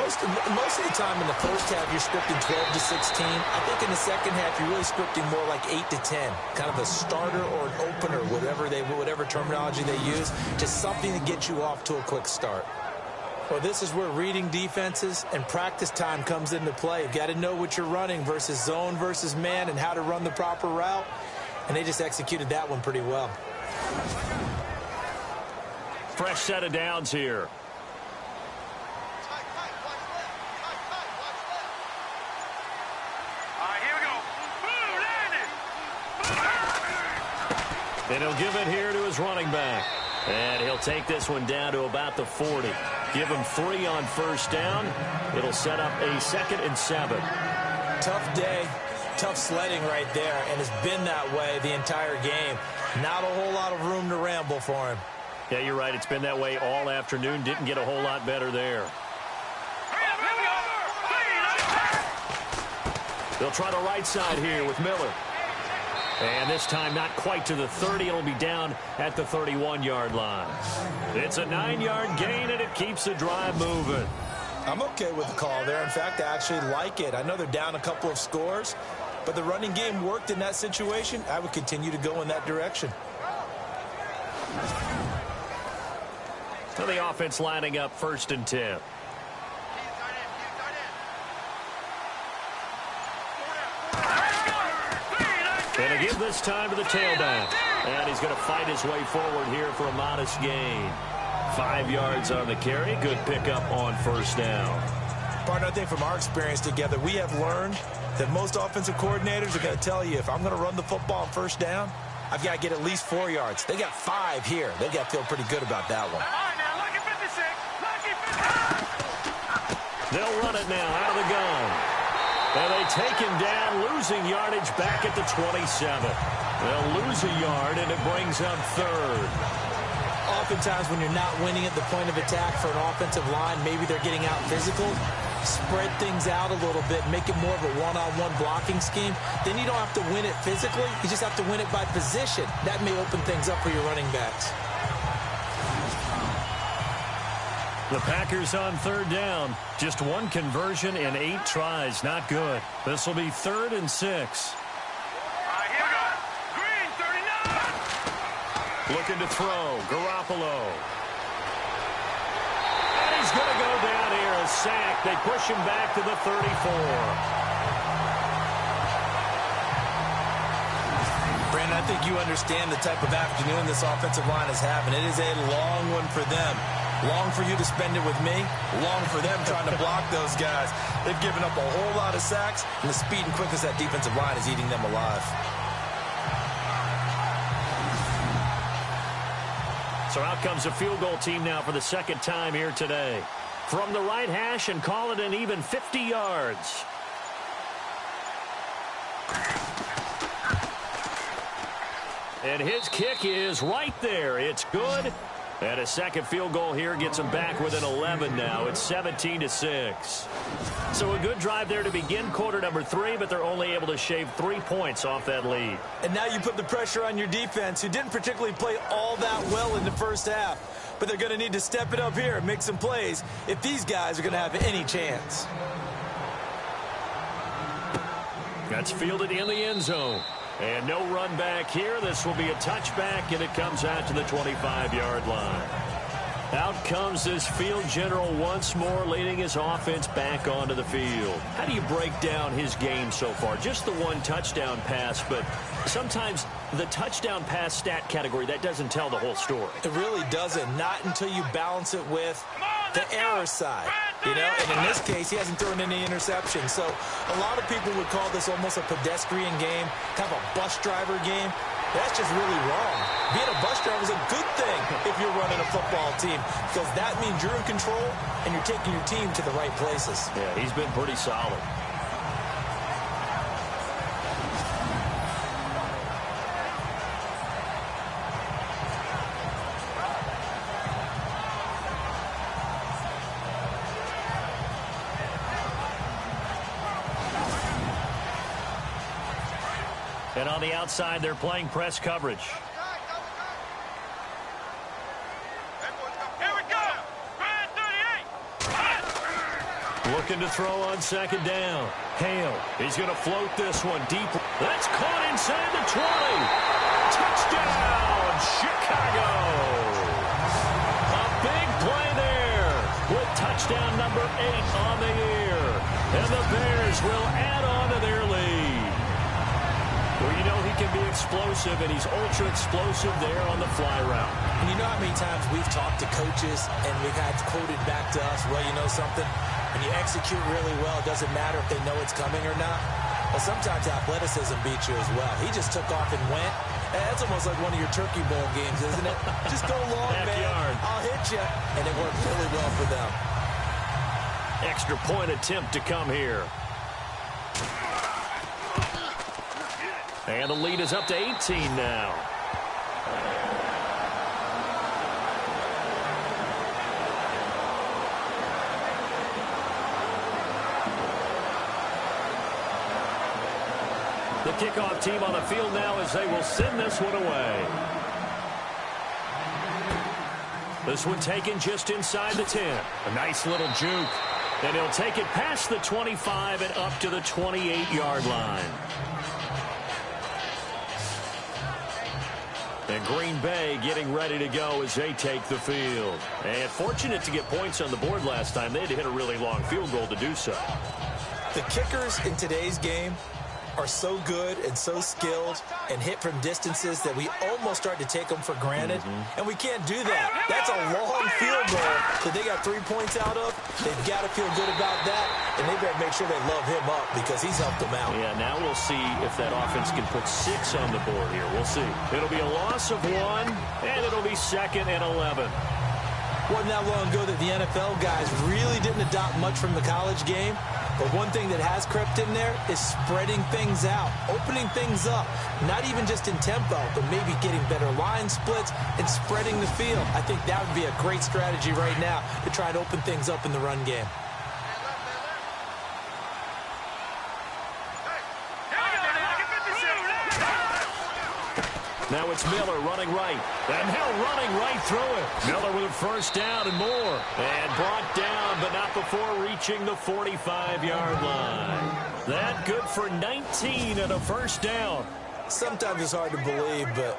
Most of the time in the first half, you're scripting 12 to 16. I think in the second half, you're really scripting more like 8 to 10. Kind of a starter or an opener, whatever terminology they use, just something to get you off to a quick start. Well, this is where reading defenses and practice time comes into play. You've got to know what you're running versus zone versus man and how to run the proper route. And they just executed that one pretty well. Fresh set of downs here. And he'll give it here to his running back. And he'll take this one down to about the 40. Give him 3 on first down. It'll set up a 2nd and 7. Tough day, tough sledding right there, and it's been that way the entire game. Not a whole lot of room to ramble for him. Yeah, you're right. It's been that way all afternoon. Didn't get a whole lot better there. They'll try the right side here with Miller. And this time not quite to the 30. It'll be down at the 31-yard line. It's a 9-yard gain, and it keeps the drive moving. I'm okay with the call there. In fact, I actually like it. I know they're down a couple of scores, but the running game worked in that situation. I would continue to go in that direction. So the offense lining up 1st and 10. And again this time to the tailback. And he's going to fight his way forward here for a modest gain. 5 yards on the carry. Good pickup on first down. Partner, I think from our experience together, we have learned that most offensive coordinators are going to tell you, if I'm going to run the football on first down, I've got to get at least 4 yards. They got 5 here. They got to feel pretty good about that one. They'll run it now out of the gun. And they take him down, losing yardage back at the 27. They'll lose a yard, and it brings up 3rd. Oftentimes when you're not winning at the point of attack for an offensive line, maybe they're getting out physical, spread things out a little bit, make it more of a one-on-one blocking scheme. Then you don't have to win it physically. You just have to win it by position. That may open things up for your running backs. The Packers on 3rd down. Just 1 conversion in 8 tries. Not good. This will be 3rd and 6. Here we go. Green, 39. Looking to throw. Garoppolo. And he's going to go down here. A sack. They push him back to the 34. Brandon, I think you understand the type of afternoon this offensive line is having. It is a long one for them. Long for you to spend it with me. Long for them trying to block those guys. They've given up a whole lot of sacks, and the speed and quickness of that defensive line is eating them alive. So out comes a field goal team now for the second time here today. From the right hash, and call it an even 50 yards. And his kick is right there. It's good. And a second field goal here gets them back within 11 now. It's 17-6. So a good drive there to begin quarter number 3, but they're only able to shave 3 points off that lead. And now you put the pressure on your defense, who didn't particularly play all that well in the first half. But they're going to need to step it up here and make some plays if these guys are going to have any chance. That's fielded in the end zone. And no run back here. This will be a touchback, and it comes out to the 25-yard line. Out comes this field general once more, leading his offense back onto the field. How do you break down his game so far? Just the one touchdown pass, but sometimes the touchdown pass stat category, that doesn't tell the whole story. It really doesn't. Not until you balance it with the error side. You know, and in this case, he hasn't thrown any interceptions. So a lot of people would call this almost a pedestrian game, kind of a bus driver game. That's just really wrong. Being a bus driver is a good thing if you're running a football team, because that means you're in control and you're taking your team to the right places. Yeah, he's been pretty solid. And on the outside, they're playing press coverage. Here we go. Ryan 38. Looking to throw on second down. Hale, he's going to float this one deep. That's caught inside the 20. Touchdown, Chicago. A big play there with touchdown number 8 on the year. And the Bears will add on to their lead. Well, you know he can be explosive, and he's ultra-explosive there on the fly route. And you know how many times we've talked to coaches and we've had quoted back to us, well, you know something? When you execute really well, it doesn't matter if they know it's coming or not. Well, sometimes athleticism beats you as well. He just took off and went. And that's almost like one of your Turkey Bowl games, isn't it? Just go long, man. I'll hit you. And it worked really well for them. Extra point attempt to come here. And the lead is up to 18 now. The kickoff team on the field now as they will send this one away. This one taken just inside the 10. A nice little juke. And he'll take it past the 25 and up to the 28-yard line. And Green Bay getting ready to go as they take the field. And fortunate to get points on the board last time. They had to hit a really long field goal to do so. The kickers in today's game are so good and so skilled and hit from distances that we almost start to take them for granted. And we can't do that. That's a long field goal that they got 3 points out of. They've got to feel good about that, and they better make sure they love him up because he's helped them out. Yeah, now we'll see if that offense can put 6 on the board here. We'll see. It'll be a loss of 1, and it'll be 2nd and 11. Wasn't that long ago that the NFL guys really didn't adopt much from the college game. But one thing that has crept in there is spreading things out, opening things up, not even just in tempo, but maybe getting better line splits and spreading the field. I think that would be a great strategy right now to try and open things up in the run game. Now it's Miller running right. And Hill running right through it. Miller with a first down and more. And brought down, but not before reaching the 45-yard line. That good for 19 and a first down. Sometimes it's hard to believe, but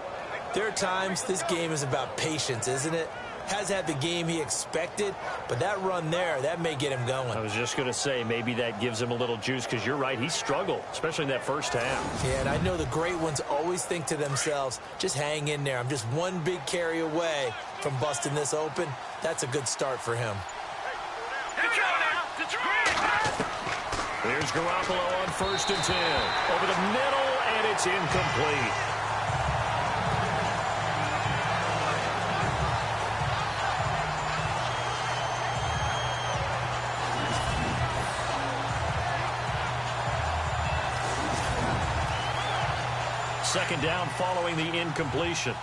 there are times this game is about patience, isn't it? has had the game he expected, but that run there, that may get him going. I was just going to say, maybe that gives him a little juice, because you're right, he struggled, especially in that first half. Yeah, and I know the great ones always think to themselves, just hang in there. I'm just one big carry away from busting this open. That's a good start for him. Here's Garoppolo on 1st and 10. Over the middle, and it's incomplete. Second down following the incompletion.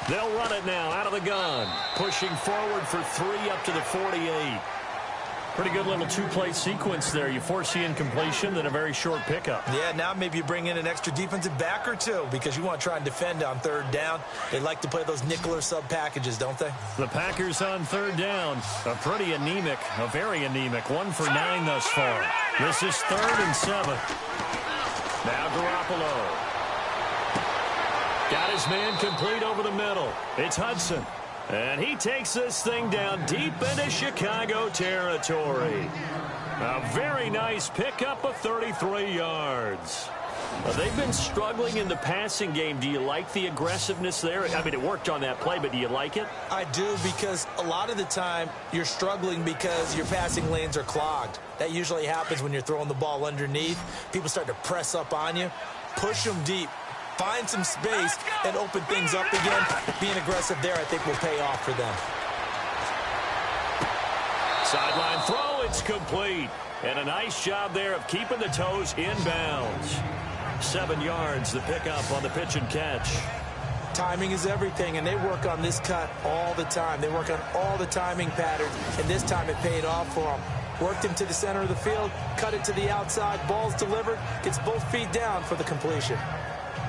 They'll run it now out of the gun. Pushing forward for 3 up to the 48. Pretty good little two-play sequence there. You force the incompletion, then a very short pickup. Yeah, now maybe you bring in an extra defensive back or two because you want to try and defend on 3rd down. They like to play those nickel or sub packages, don't they? The Packers on 3rd down. A very anemic 1 for 9 thus far. This is 3rd and 7. Now Garoppolo. Got his man complete over the middle. It's Hudson. And he takes this thing down deep into Chicago territory. A very nice pickup of 33 yards. They've been struggling in the passing game. Do you like the aggressiveness there? I mean, it worked on that play, but do you like it? I do, because a lot of the time you're struggling because your passing lanes are clogged. That usually happens when you're throwing the ball underneath. People start to press up on you. Push them deep. Find some space and open things up again. Being aggressive there, I think, will pay off for them. Sideline throw, it's complete. And a nice job there of keeping the toes in bounds. 7 yards, the pickup on the pitch and catch. Timing is everything, and they work on this cut all the time. They work on all the timing patterns, and this time it paid off for them. Worked him to the center of the field, cut it to the outside, ball's delivered, gets both feet down for the completion.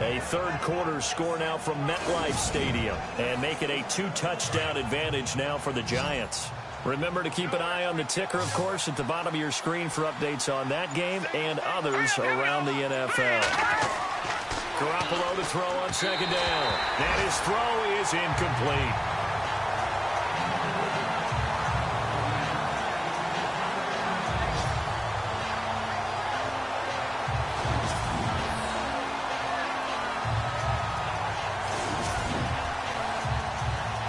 A 3rd quarter score now from MetLife Stadium, and make it a 2-touchdown advantage now for the Giants. Remember to keep an eye on the ticker, of course, at the bottom of your screen for updates on that game and others around the NFL. Garoppolo to throw on 2nd down, and his throw is incomplete.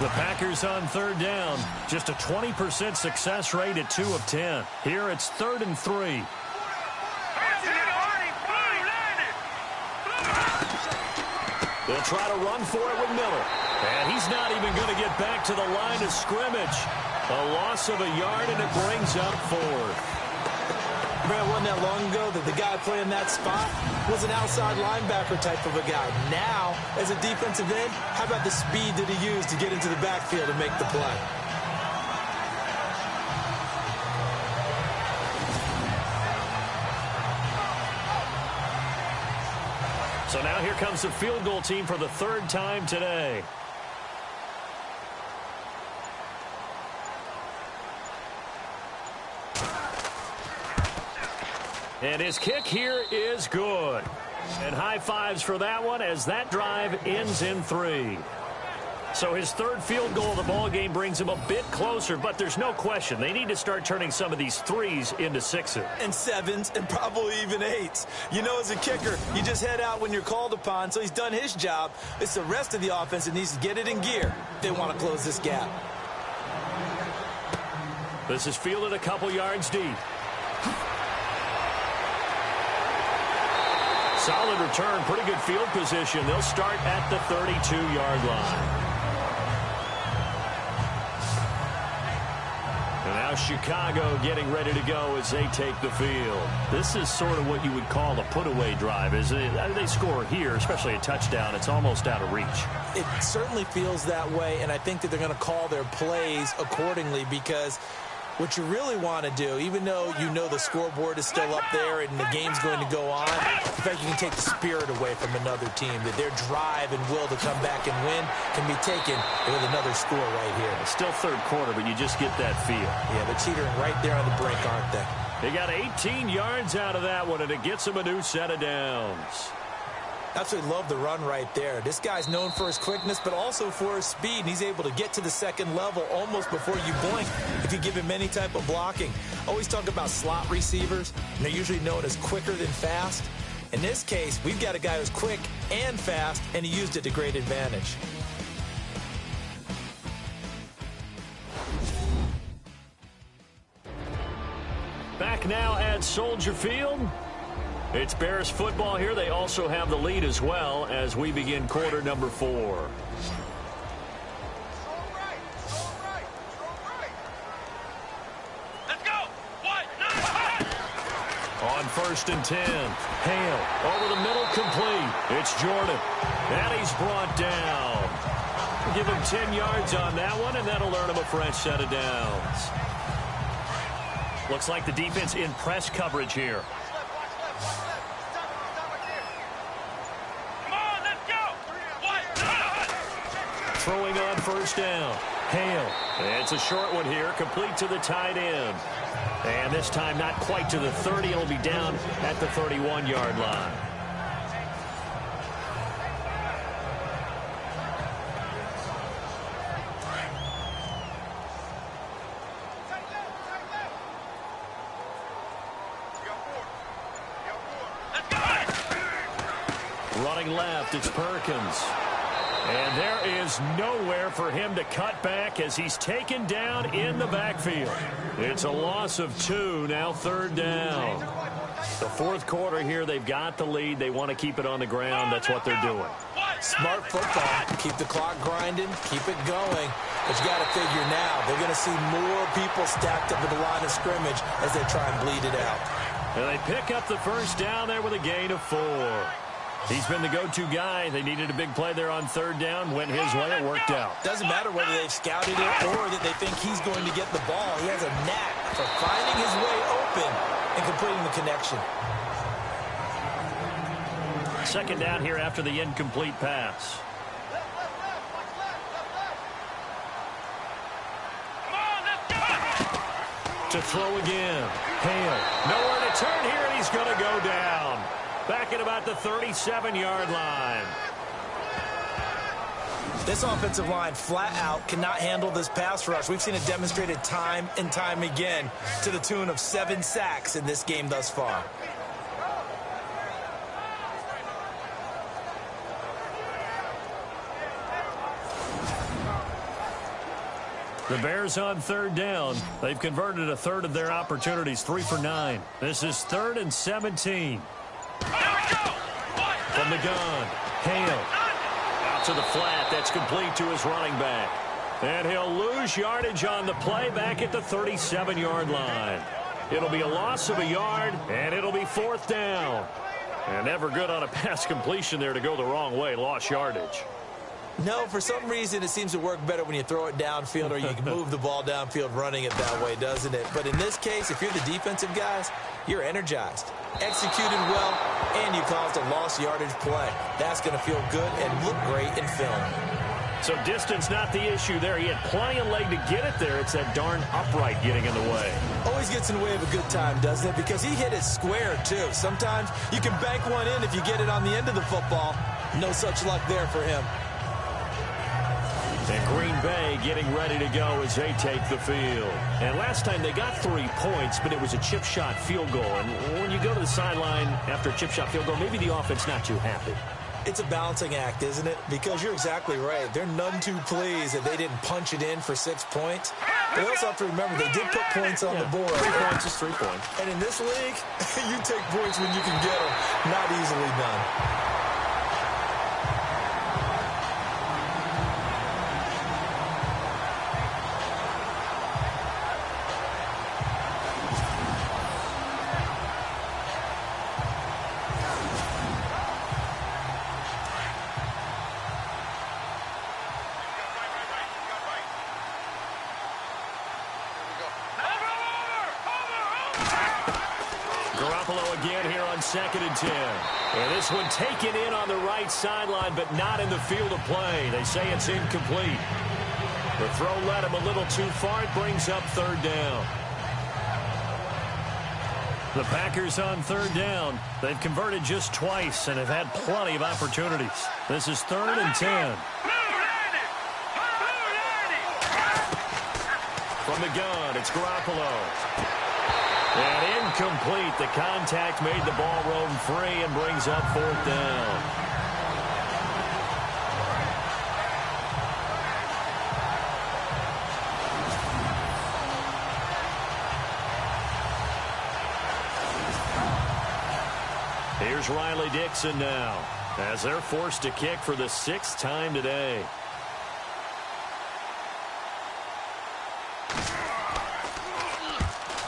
The Packers on 3rd down. Just a 20% success rate at 2 of 10. Here it's 3rd and 3. They'll try to run for it with Miller. And he's not even going to get back to the line of scrimmage. A loss of a yard, and it brings up 4th. Man, wasn't that long ago that the guy playing that spot was an outside linebacker type of a guy. Now, as a defensive end, how about the speed that he used to get into the backfield and make the play? So now here comes the field goal team for the 3rd time today. And his kick here is good. And high fives for that one as that drive ends in 3. So his 3rd field goal of the ball game brings him a bit closer, but there's no question they need to start turning some of these 3s into 6s. And 7s, and probably even 8s. You know, as a kicker, you just head out when you're called upon, so he's done his job. It's the rest of the offense that needs to get it in gear if they want to close this gap. This is fielded a couple yards deep. Solid return, pretty good field position. They'll start at the 32-yard line. And now Chicago getting ready to go as they take the field. This is sort of what you would call a put-away drive, isn't it? They score here, especially a touchdown. It's almost out of reach. It certainly feels that way, and I think that they're going to call their plays accordingly, because what you really want to do, even though you know the scoreboard is still up there and the game's going to go on, in fact, you can take the spirit away from another team, that their drive and will to come back and win can be taken with another score right here. It's still 3rd quarter, but you just get that feel. Yeah, they're teetering right there on the brink, aren't they? He got 18 yards out of that one, and it gets him a new set of downs. Absolutely love the run right there. This guy's known for his quickness, but also for his speed. And he's able to get to the second level almost before you blink if you give him any type of blocking. Always talk about slot receivers, and they're usually known as quicker than fast. In this case, we've got a guy who's quick and fast, and he used it to great advantage. Back now at Soldier Field. It's Bears football here. They also have the lead as well as we begin quarter number 4. Let's go. 1, 9, On 1st and 10. Hale over the middle, complete. It's Jordan. And he's brought down. Give him 10 yards on that one, and that'll earn him a fresh set of downs. Looks like the defense in press coverage here. Throwing on 1st down. Hale. It's a short one here, complete to the tight end. And this time not quite to the 30. It'll be down at the 31-yard line. Running left, it's Perkins. And there is nowhere for him to cut back as he's taken down in the backfield. It's a loss of 2, now 3rd down. The 4th quarter here, they've got the lead. They want to keep it on the ground. That's what they're doing. Smart football. Keep the clock grinding. Keep it going. But you got to figure now, they're going to see more people stacked up at the line of scrimmage as they try and bleed it out. And they pick up the 1st down there with a gain of 4. He's been the go-to guy. They needed a big play there on 3rd down. Went his way. It worked out. Doesn't matter whether they've scouted it or that they think he's going to get the ball. He has a knack for finding his way open and completing the connection. 2nd down here after the incomplete pass. To throw again. Hale. Nowhere to turn here, and he's going to go down. Back at about the 37-yard line. This offensive line flat out cannot handle this pass rush. We've seen it demonstrated time and time again to the tune of 7 sacks in this game thus far. The Bears on 3rd down. They've converted a 1/3 of their opportunities, 3 for 9. This is 3rd and 17. From the gun, Hale. Out to the flat. That's complete to his running back. And he'll lose yardage on the play back at the 37-yard line. It'll be a loss of a yard, and it'll be 4th down. And never good on a pass completion there to go the wrong way. Lost yardage. No, for some reason, it seems to work better when you throw it downfield or you can move the ball downfield running it that way, doesn't it? But in this case, if you're the defensive guys, you're energized, executed well, and you caused a lost yardage play. That's going to feel good and look great in film. So distance not the issue there. He had plenty of leg to get it there. It's that darn upright getting in the way. Always gets in the way of a good time, doesn't it? Because he hit it square, too. Sometimes you can bank one in if you get it on the end of the football. No such luck there for him. And Green Bay getting ready to go as they take the field. And last time they got 3 points, but it was a chip shot field goal. And when you go to the sideline after a chip shot field goal, maybe the offense not too happy. It's a balancing act, isn't it? Because you're exactly right. They're none too pleased that they didn't punch it in for 6 points. But they also have to remember they did put points on the board. 3 points is 3 points. And in this league, you take points when you can get them. Not easily done. Again here on 2nd and 10. And this one taken in on the right sideline, but not in the field of play. They say it's incomplete. The throw led him a little too far. It brings up 3rd down. The Packers on third down. They've converted just twice and have had plenty of opportunities. This is 3rd and 10. From the gun, it's Garoppolo. And incomplete. The contact made the ball roam free and brings up 4th down. Here's Riley Dixon now, as they're forced to kick for the 6th time today.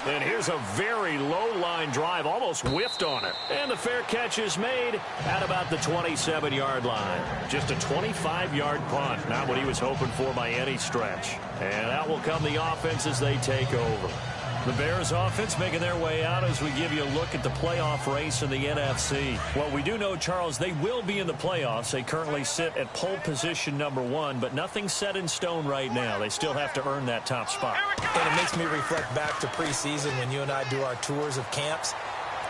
And here's a very low-line drive, almost whiffed on it. And the fair catch is made at about the 27-yard line. Just a 25-yard punt, not what he was hoping for by any stretch. And out will come the offense as they take over. The Bears offense making their way out as we give you a look at the playoff race in the NFC. Well, we do know, Charles, they will be in the playoffs. They currently sit at pole position #1, but nothing's set in stone right now. They still have to earn that top spot. And it makes me reflect back to preseason when you and I do our tours of camps.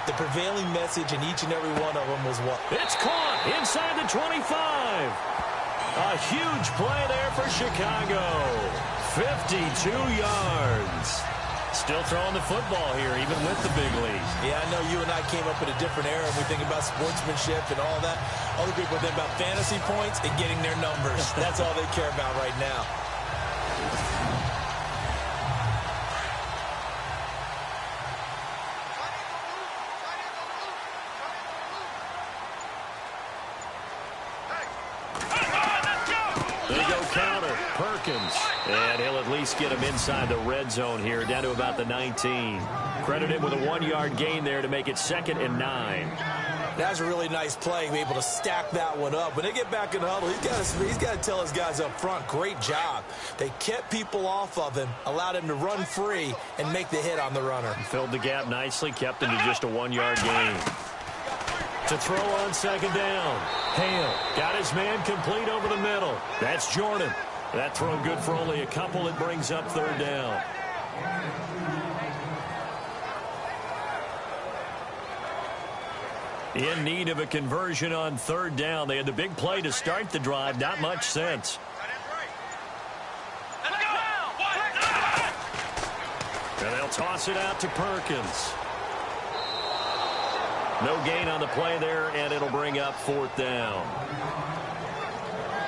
The prevailing message in each and every one of them was what? It's caught inside the 25. A huge play there for Chicago. 52 yards. Still throwing the football here, even with the big lead. Yeah, I know you and I came up in a different era, and we think about sportsmanship and all that. Other people think about fantasy points and getting their numbers. That's all they care about right now. Perkins, and he'll at least get him inside the red zone here, down to about the 19. Credit him with a 1-yard gain there to make it 2nd and 9. That's a really nice play, be able to stack that one up. When they get back in the huddle, he's got to tell his guys up front, great job. They kept people off of him, allowed him to run free, and make the hit on the runner. Filled the gap nicely, kept him to just a 1-yard gain. To throw on 2nd down. Hale got his man complete over the middle. That's Jordan. That throw good for only a couple. It brings up 3rd down. In need of a conversion on 3rd down. They had the big play to start the drive. Not much sense. And they'll toss it out to Perkins. No gain on the play there, and it'll bring up 4th down.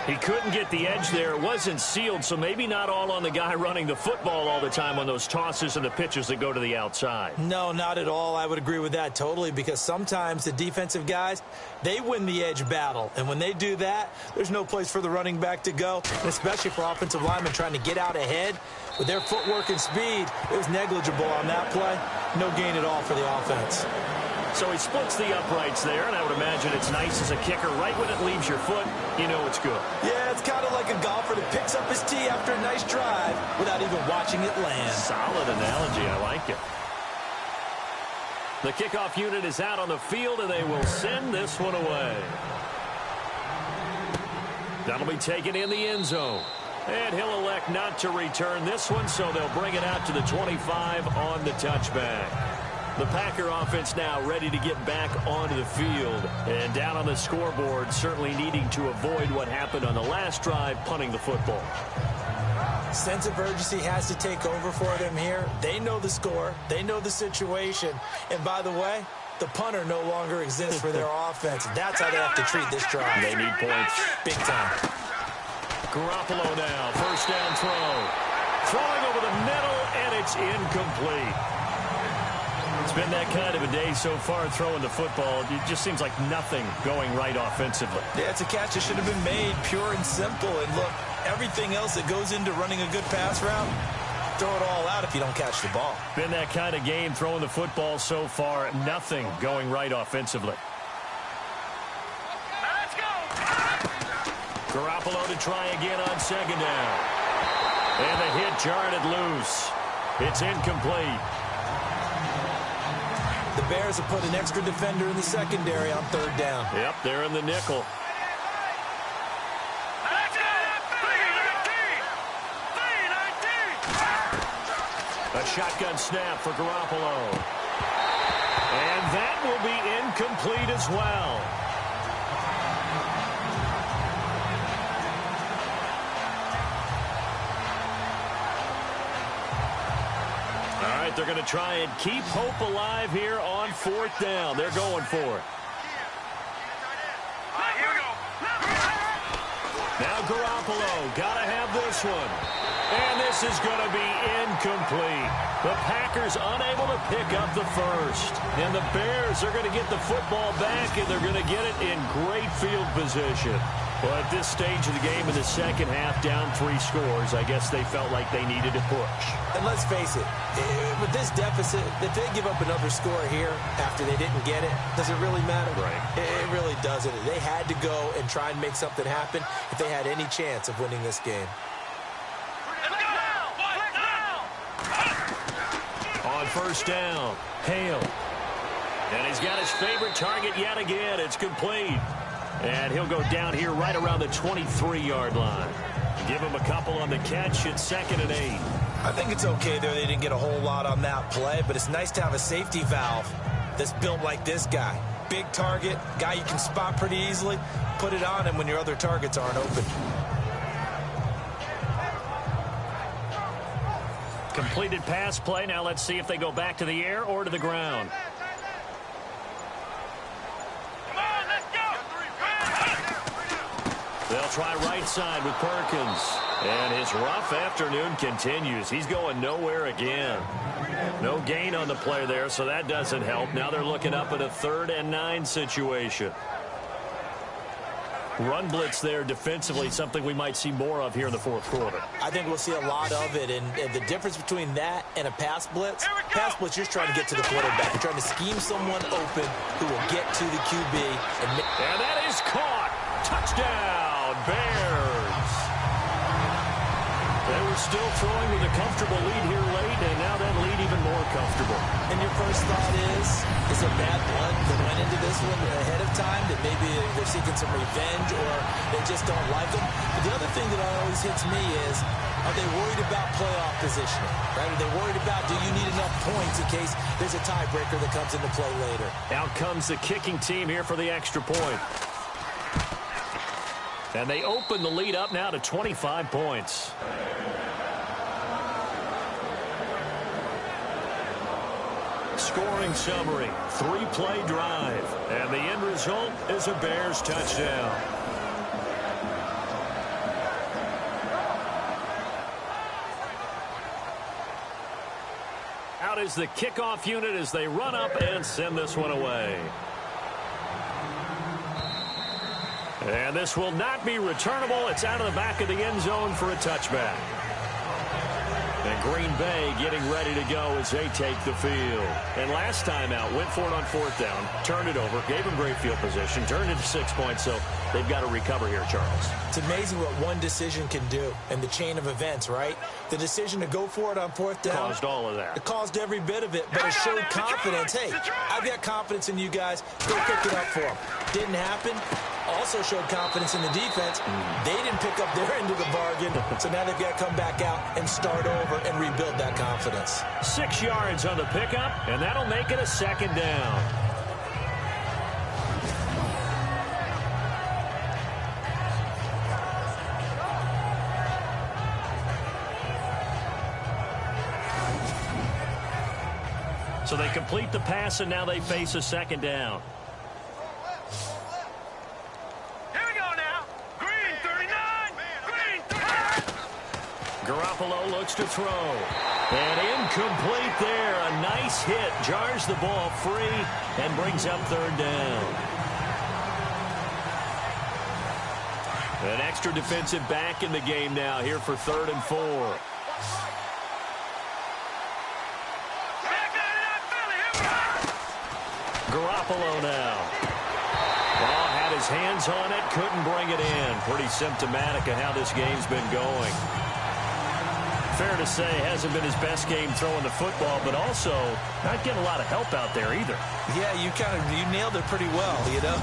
He couldn't get the edge there. It wasn't sealed, so maybe not all on the guy running the football all the time on those tosses and the pitches that go to the outside. No, not at all. I would agree with that totally, because sometimes the defensive guys, they win the edge battle. And when they do that, there's no place for the running back to go, especially for offensive linemen trying to get out ahead. With their footwork and speed, it was negligible on that play. No gain at all for the offense. So he splits the uprights there, and I would imagine it's nice as a kicker. Right when it leaves your foot, you know it's good. Yeah, it's kind of like a golfer that picks up his tee after a nice drive without even watching it land. Solid analogy. I like it. The kickoff unit is out on the field, and they will send this one away. That'll be taken in the end zone. And he'll elect not to return this one, so they'll bring it out to the 25 on the touchback. The Packer offense now ready to get back onto the field. And down on the scoreboard, certainly needing to avoid what happened on the last drive, punting the football. Sense of urgency has to take over for them here. They know the score. They know the situation. And by the way, the punter no longer exists for their offense. That's how they have to treat this drive. They need points big time. Garoppolo now, 1st down throw. Throwing over the middle, and it's incomplete. It's been that kind of a day so far throwing the football. It just seems like nothing going right offensively. Yeah, it's a catch that should have been made, pure and simple. And look, everything else that goes into running a good pass route, throw it all out if you don't catch the ball. Been that kind of game throwing the football so far. Nothing going right offensively. Let's go! Garoppolo to try again on 2nd down. And the hit jarred it loose. It's incomplete. The Bears have put an extra defender in the secondary on 3rd down. Yep, they're in the nickel. A shotgun snap for Garoppolo. that will be incomplete as well. All right, they're going to try and keep hope alive here on 4th down. They're going for it. Here we go. Now Garoppolo, got to have this one. And this is going to be incomplete. The Packers unable to pick up the first. And the Bears are going to get the football back, and they're going to get it in great field position. Well, at this stage of the game in the second half, down 3 scores, I guess they felt like they needed to push. And let's face it, with this deficit, if they give up another score here after they didn't get it, does it really matter? Right. It really doesn't. They had to go and try and make something happen if they had any chance of winning this game. On 1st down, Hale. And he's got his favorite target yet again. It's complete. And he'll go down here right around the 23-yard line. Give him a couple on the catch. It's 2nd and 8. I think it's okay there. They didn't get a whole lot on that play, but it's nice to have a safety valve that's built like this guy. Big target, guy you can spot pretty easily. Put it on him when your other targets aren't open. Completed pass play. Now let's see if they go back to the air or to the ground. They'll try right side with Perkins. And his rough afternoon continues. He's going nowhere again. No gain on the play there, so that doesn't help. Now they're looking up at a 3rd and 9 situation. Run blitz there defensively, something we might see more of here in the 4th quarter. I think we'll see a lot of it, and the difference between that and a pass blitz, you're just trying to get to the quarterback. You're trying to scheme someone open who will get to the QB. And that is caught. Touchdown, Bears. They were still throwing with a comfortable lead here late, and now that lead even more comfortable. And your first thought is there bad blood that went into this one ahead of time, that maybe they're seeking some revenge or they just don't like them? But the other thing that always hits me is, are they worried about playoff positioning? Right? Are they worried about, do you need enough points in case there's a tiebreaker that comes into play later? Out comes the kicking team here for the extra point. And they open the lead up now to 25 points. Scoring summary, 3-play drive. And the end result is a Bears touchdown. Out is the kickoff unit as they run up and send this one away. And this will not be returnable. It's out of the back of the end zone for a touchback. And Green Bay getting ready to go as they take the field. And last time out, went for it on 4th down, turned it over, gave them great field position, turned it to 6 points, so they've got to recover here, Charles. It's amazing what one decision can do in the chain of events, right? The decision to go for it on 4th down. Caused all of that. It caused every bit of it, but it showed confidence. Hey, I've got confidence in you guys. Go pick it up for them. Didn't happen. Also showed confidence in the defense. They didn't pick up their end of the bargain, so now they've got to come back out and start over and rebuild that confidence. 6 yards on the pickup, and that'll make it a 2nd down. So they complete the pass, and now they face a 2nd down. Garoppolo looks to throw. And incomplete there. A nice hit. Jars the ball free and brings up 3rd down. An extra defensive back in the game now here for 3rd and 4. Garoppolo now. Ball had his hands on it. Couldn't bring it in. Pretty symptomatic of how this game's been going. Fair to say, hasn't been his best game throwing the football, but also not getting a lot of help out there either. Yeah, you nailed it pretty well, you know.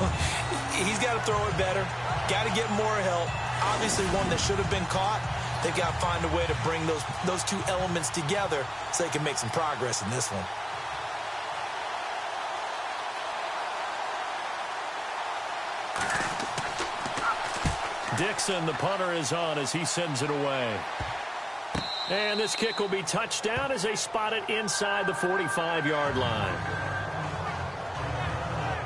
He's got to throw it better, got to get more help. Obviously one that should have been caught. They've got to find a way to bring those two elements together so they can make some progress in this one. Dixon, the punter, is on as he sends it away. And this kick will be touchdown as they spot it inside the 45-yard line.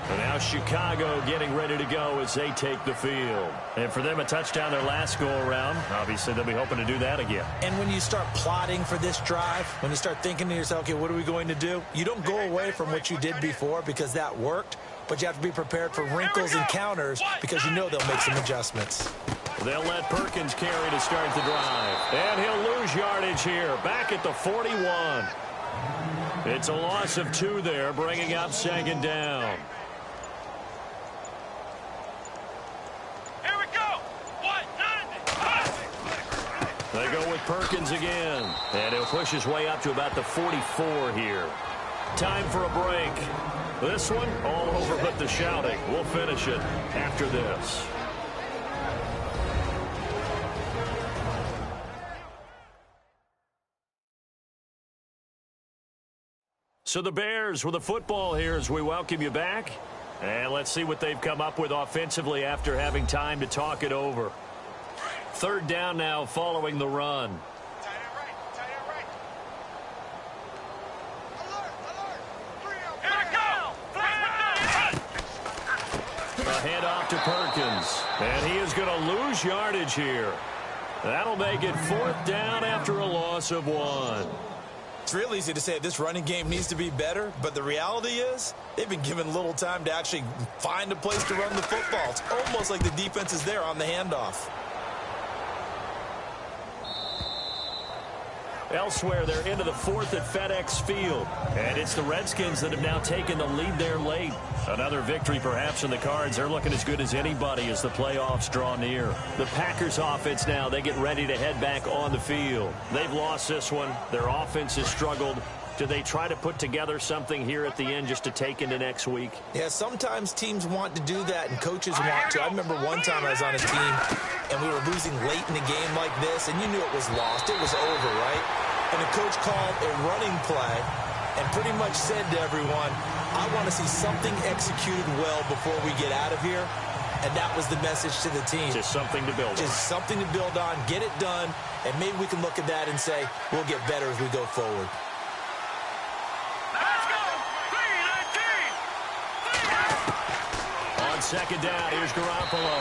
And now Chicago getting ready to go as they take the field. And for them, a touchdown their last go-around. Obviously, they'll be hoping to do that again. And when you start plotting for this drive, when you start thinking to yourself, okay, what are we going to do? You don't go away from what you did before because that worked, but you have to be prepared for wrinkles and counters because you know they'll make some adjustments. They'll let Perkins carry to start the drive. And he'll lose yardage here, back at the 41. It's a loss of 2 there, bringing up second down. They go with Perkins again. And he'll push his way up to about the 44 here. Time for a break. This one, all over but the shouting. We'll finish it after this. So the Bears with the football here as we welcome you back. And let's see what they've come up with offensively after having time to talk it over. Third down now following the run. Tight end right. Tight end right. Alert. Alert. 3 out. Here we go. A handoff to Perkins. And he is going to lose yardage here. That'll make it 4th down after a loss of 1. It's real easy to say this running game needs to be better, but the reality is they've been given little time to actually find a place to run the football. It's almost like the defense is there on the handoff. Elsewhere, they're into the 4th at FedEx Field. And it's the Redskins that have now taken the lead there late. Another victory perhaps in the cards. They're looking as good as anybody as the playoffs draw near. The Packers offense now, they get ready to head back on the field. They've lost this one. Their offense has struggled. Do they try to put together something here at the end just to take into next week? Yeah, sometimes teams want to do that and coaches want to. I remember one time I was on a team and we were losing late in a game like this and you knew it was lost. It was over, right? And the coach called a running play and pretty much said to everyone, I want to see something executed well before we get out of here. And that was the message to the team. Just something to build on. Just something to build on, get it done, and maybe we can look at that and say, we'll get better as we go forward. On second down, here's Garoppolo.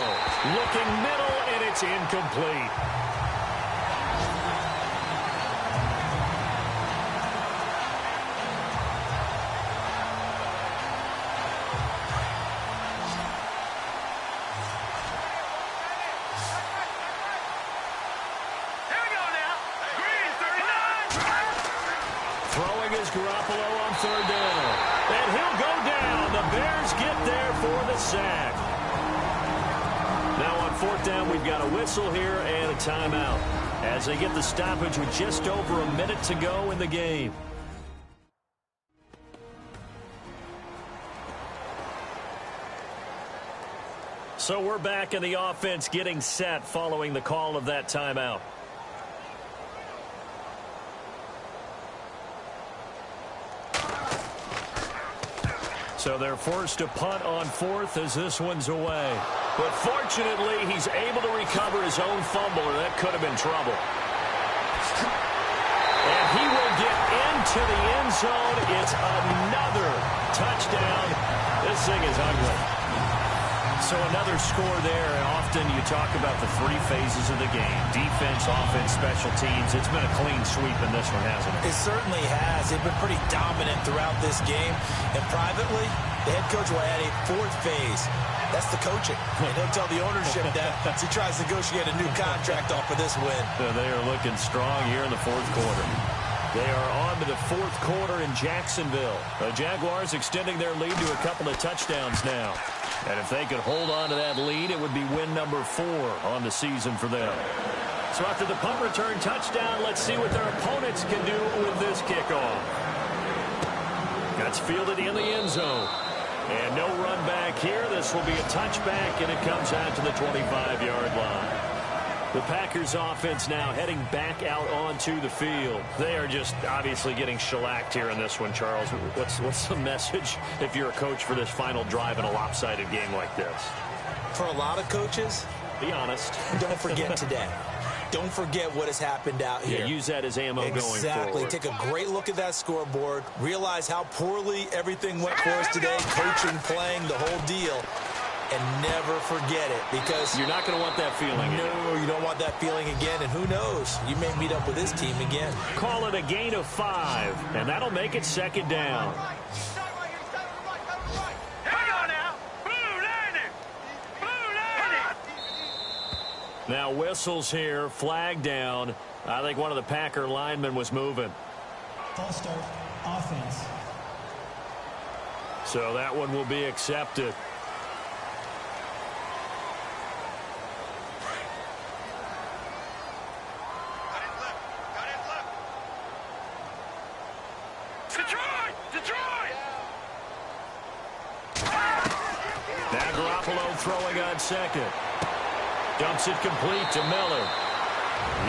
Looking middle, and it's incomplete. Throwing is Garoppolo on 3rd down. And he'll go down. The Bears get there for the sack. Now on 4th down, we've got a whistle here and a timeout as they get the stoppage with just over a minute to go in the game. So we're back in the offense getting set following the call of that timeout. So they're forced to punt on 4th as this one's away. But fortunately, he's able to recover his own fumble, or that could have been trouble. And he will get into the end zone. It's another touchdown. This thing is ugly. So another score there, and often you talk about the 3 phases of the game. Defense, offense, special teams. It's been a clean sweep in this one, hasn't it? It certainly has. They've been pretty dominant throughout this game. And privately, the head coach will add a 4th phase. That's the coaching. And he'll tell the ownership that as he tries to negotiate a new contract off for this win. They are looking strong here in the 4th quarter. They are on to the 4th quarter in Jacksonville. The Jaguars extending their lead to a couple of touchdowns now. And if they could hold on to that lead, it would be win number 4 on the season for them. So after the punt return touchdown, let's see what their opponents can do with this kickoff. That's fielded in the end zone. And no run back here. This will be a touchback, and it comes out to the 25-yard line. The Packers offense now heading back out onto the field. They are just obviously getting shellacked here in this one, Charles. What's the message if you're a coach for this final drive in a lopsided game like this? For a lot of coaches, Be honest. Don't forget today. Don't forget what has happened out here. Yeah, use that as ammo going forward. Exactly. Take a great look at that scoreboard. Realize how poorly everything went for us today. Coaching, playing, the whole deal. And never forget it, because you're not going to want that feeling again. No, you don't want that feeling again. And who knows? You may meet up with this team again. Call it a gain of 5, and that'll make it second down. Now whistles here, flag down. I think one of the Packer linemen was moving. False start, offense. So that one will be accepted. Now Garoppolo throwing on second. Dumps it complete to Miller.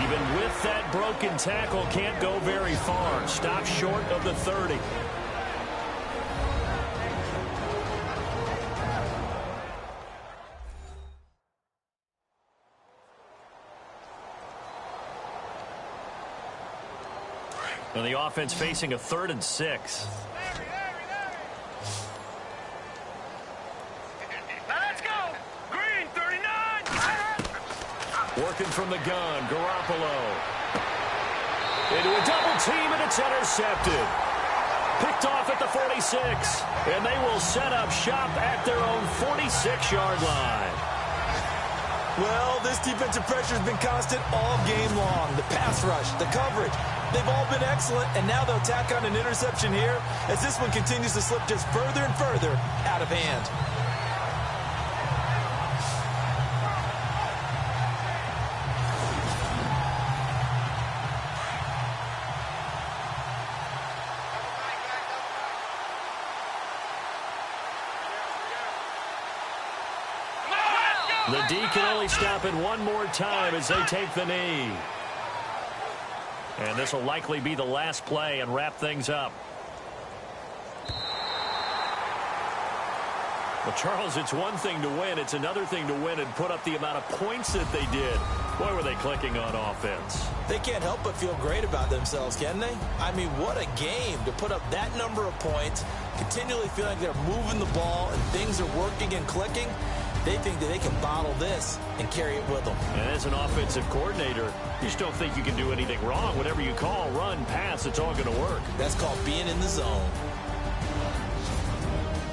Even with that broken tackle, can't go very far. Stops short of the 30. And the offense facing a 3rd and 6. Working from the gun, Garoppolo. Into a double team, and it's intercepted. Picked off at the 46, and they will set up shop at their own 46-yard line. Well, this defensive pressure has been constant all game long. The pass rush, the coverage, they've all been excellent, and now they'll tack on an interception here as this one continues to slip just further and further out of hand. The D can only stop it one more time as they take the knee. And this will likely be the last play and wrap things up. Well, Charles, it's one thing to win. It's another thing to win and put up the amount of points that they did. Boy, were they clicking on offense. They can't help but feel great about themselves, can they? I mean, what a game to put up that number of points, continually feeling like they're moving the ball and things are working and clicking. They think that they can bottle this and carry it with them. And as an offensive coordinator, you just don't think you can do anything wrong. Whatever you call, run, pass, it's all going to work. That's called being in the zone.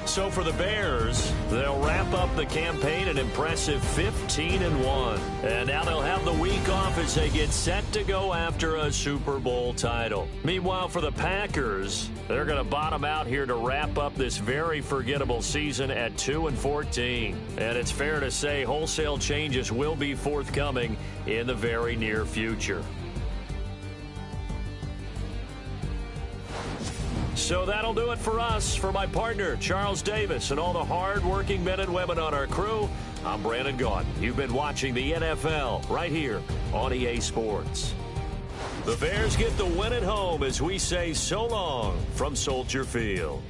So for the Bears, they'll wrap up the campaign an impressive 15-1. And now they'll have the week off as they get set to go after a Super Bowl title. Meanwhile, for the Packers, they're going to bottom out here to wrap up this very forgettable season at 2-14. And it's fair to say wholesale changes will be forthcoming in the very near future. So that'll do it for us. For my partner, Charles Davis, and all the hard-working men and women on our crew, I'm Brandon Gaudin. You've been watching the NFL right here on EA Sports. The Bears get the win at home as we say so long from Soldier Field.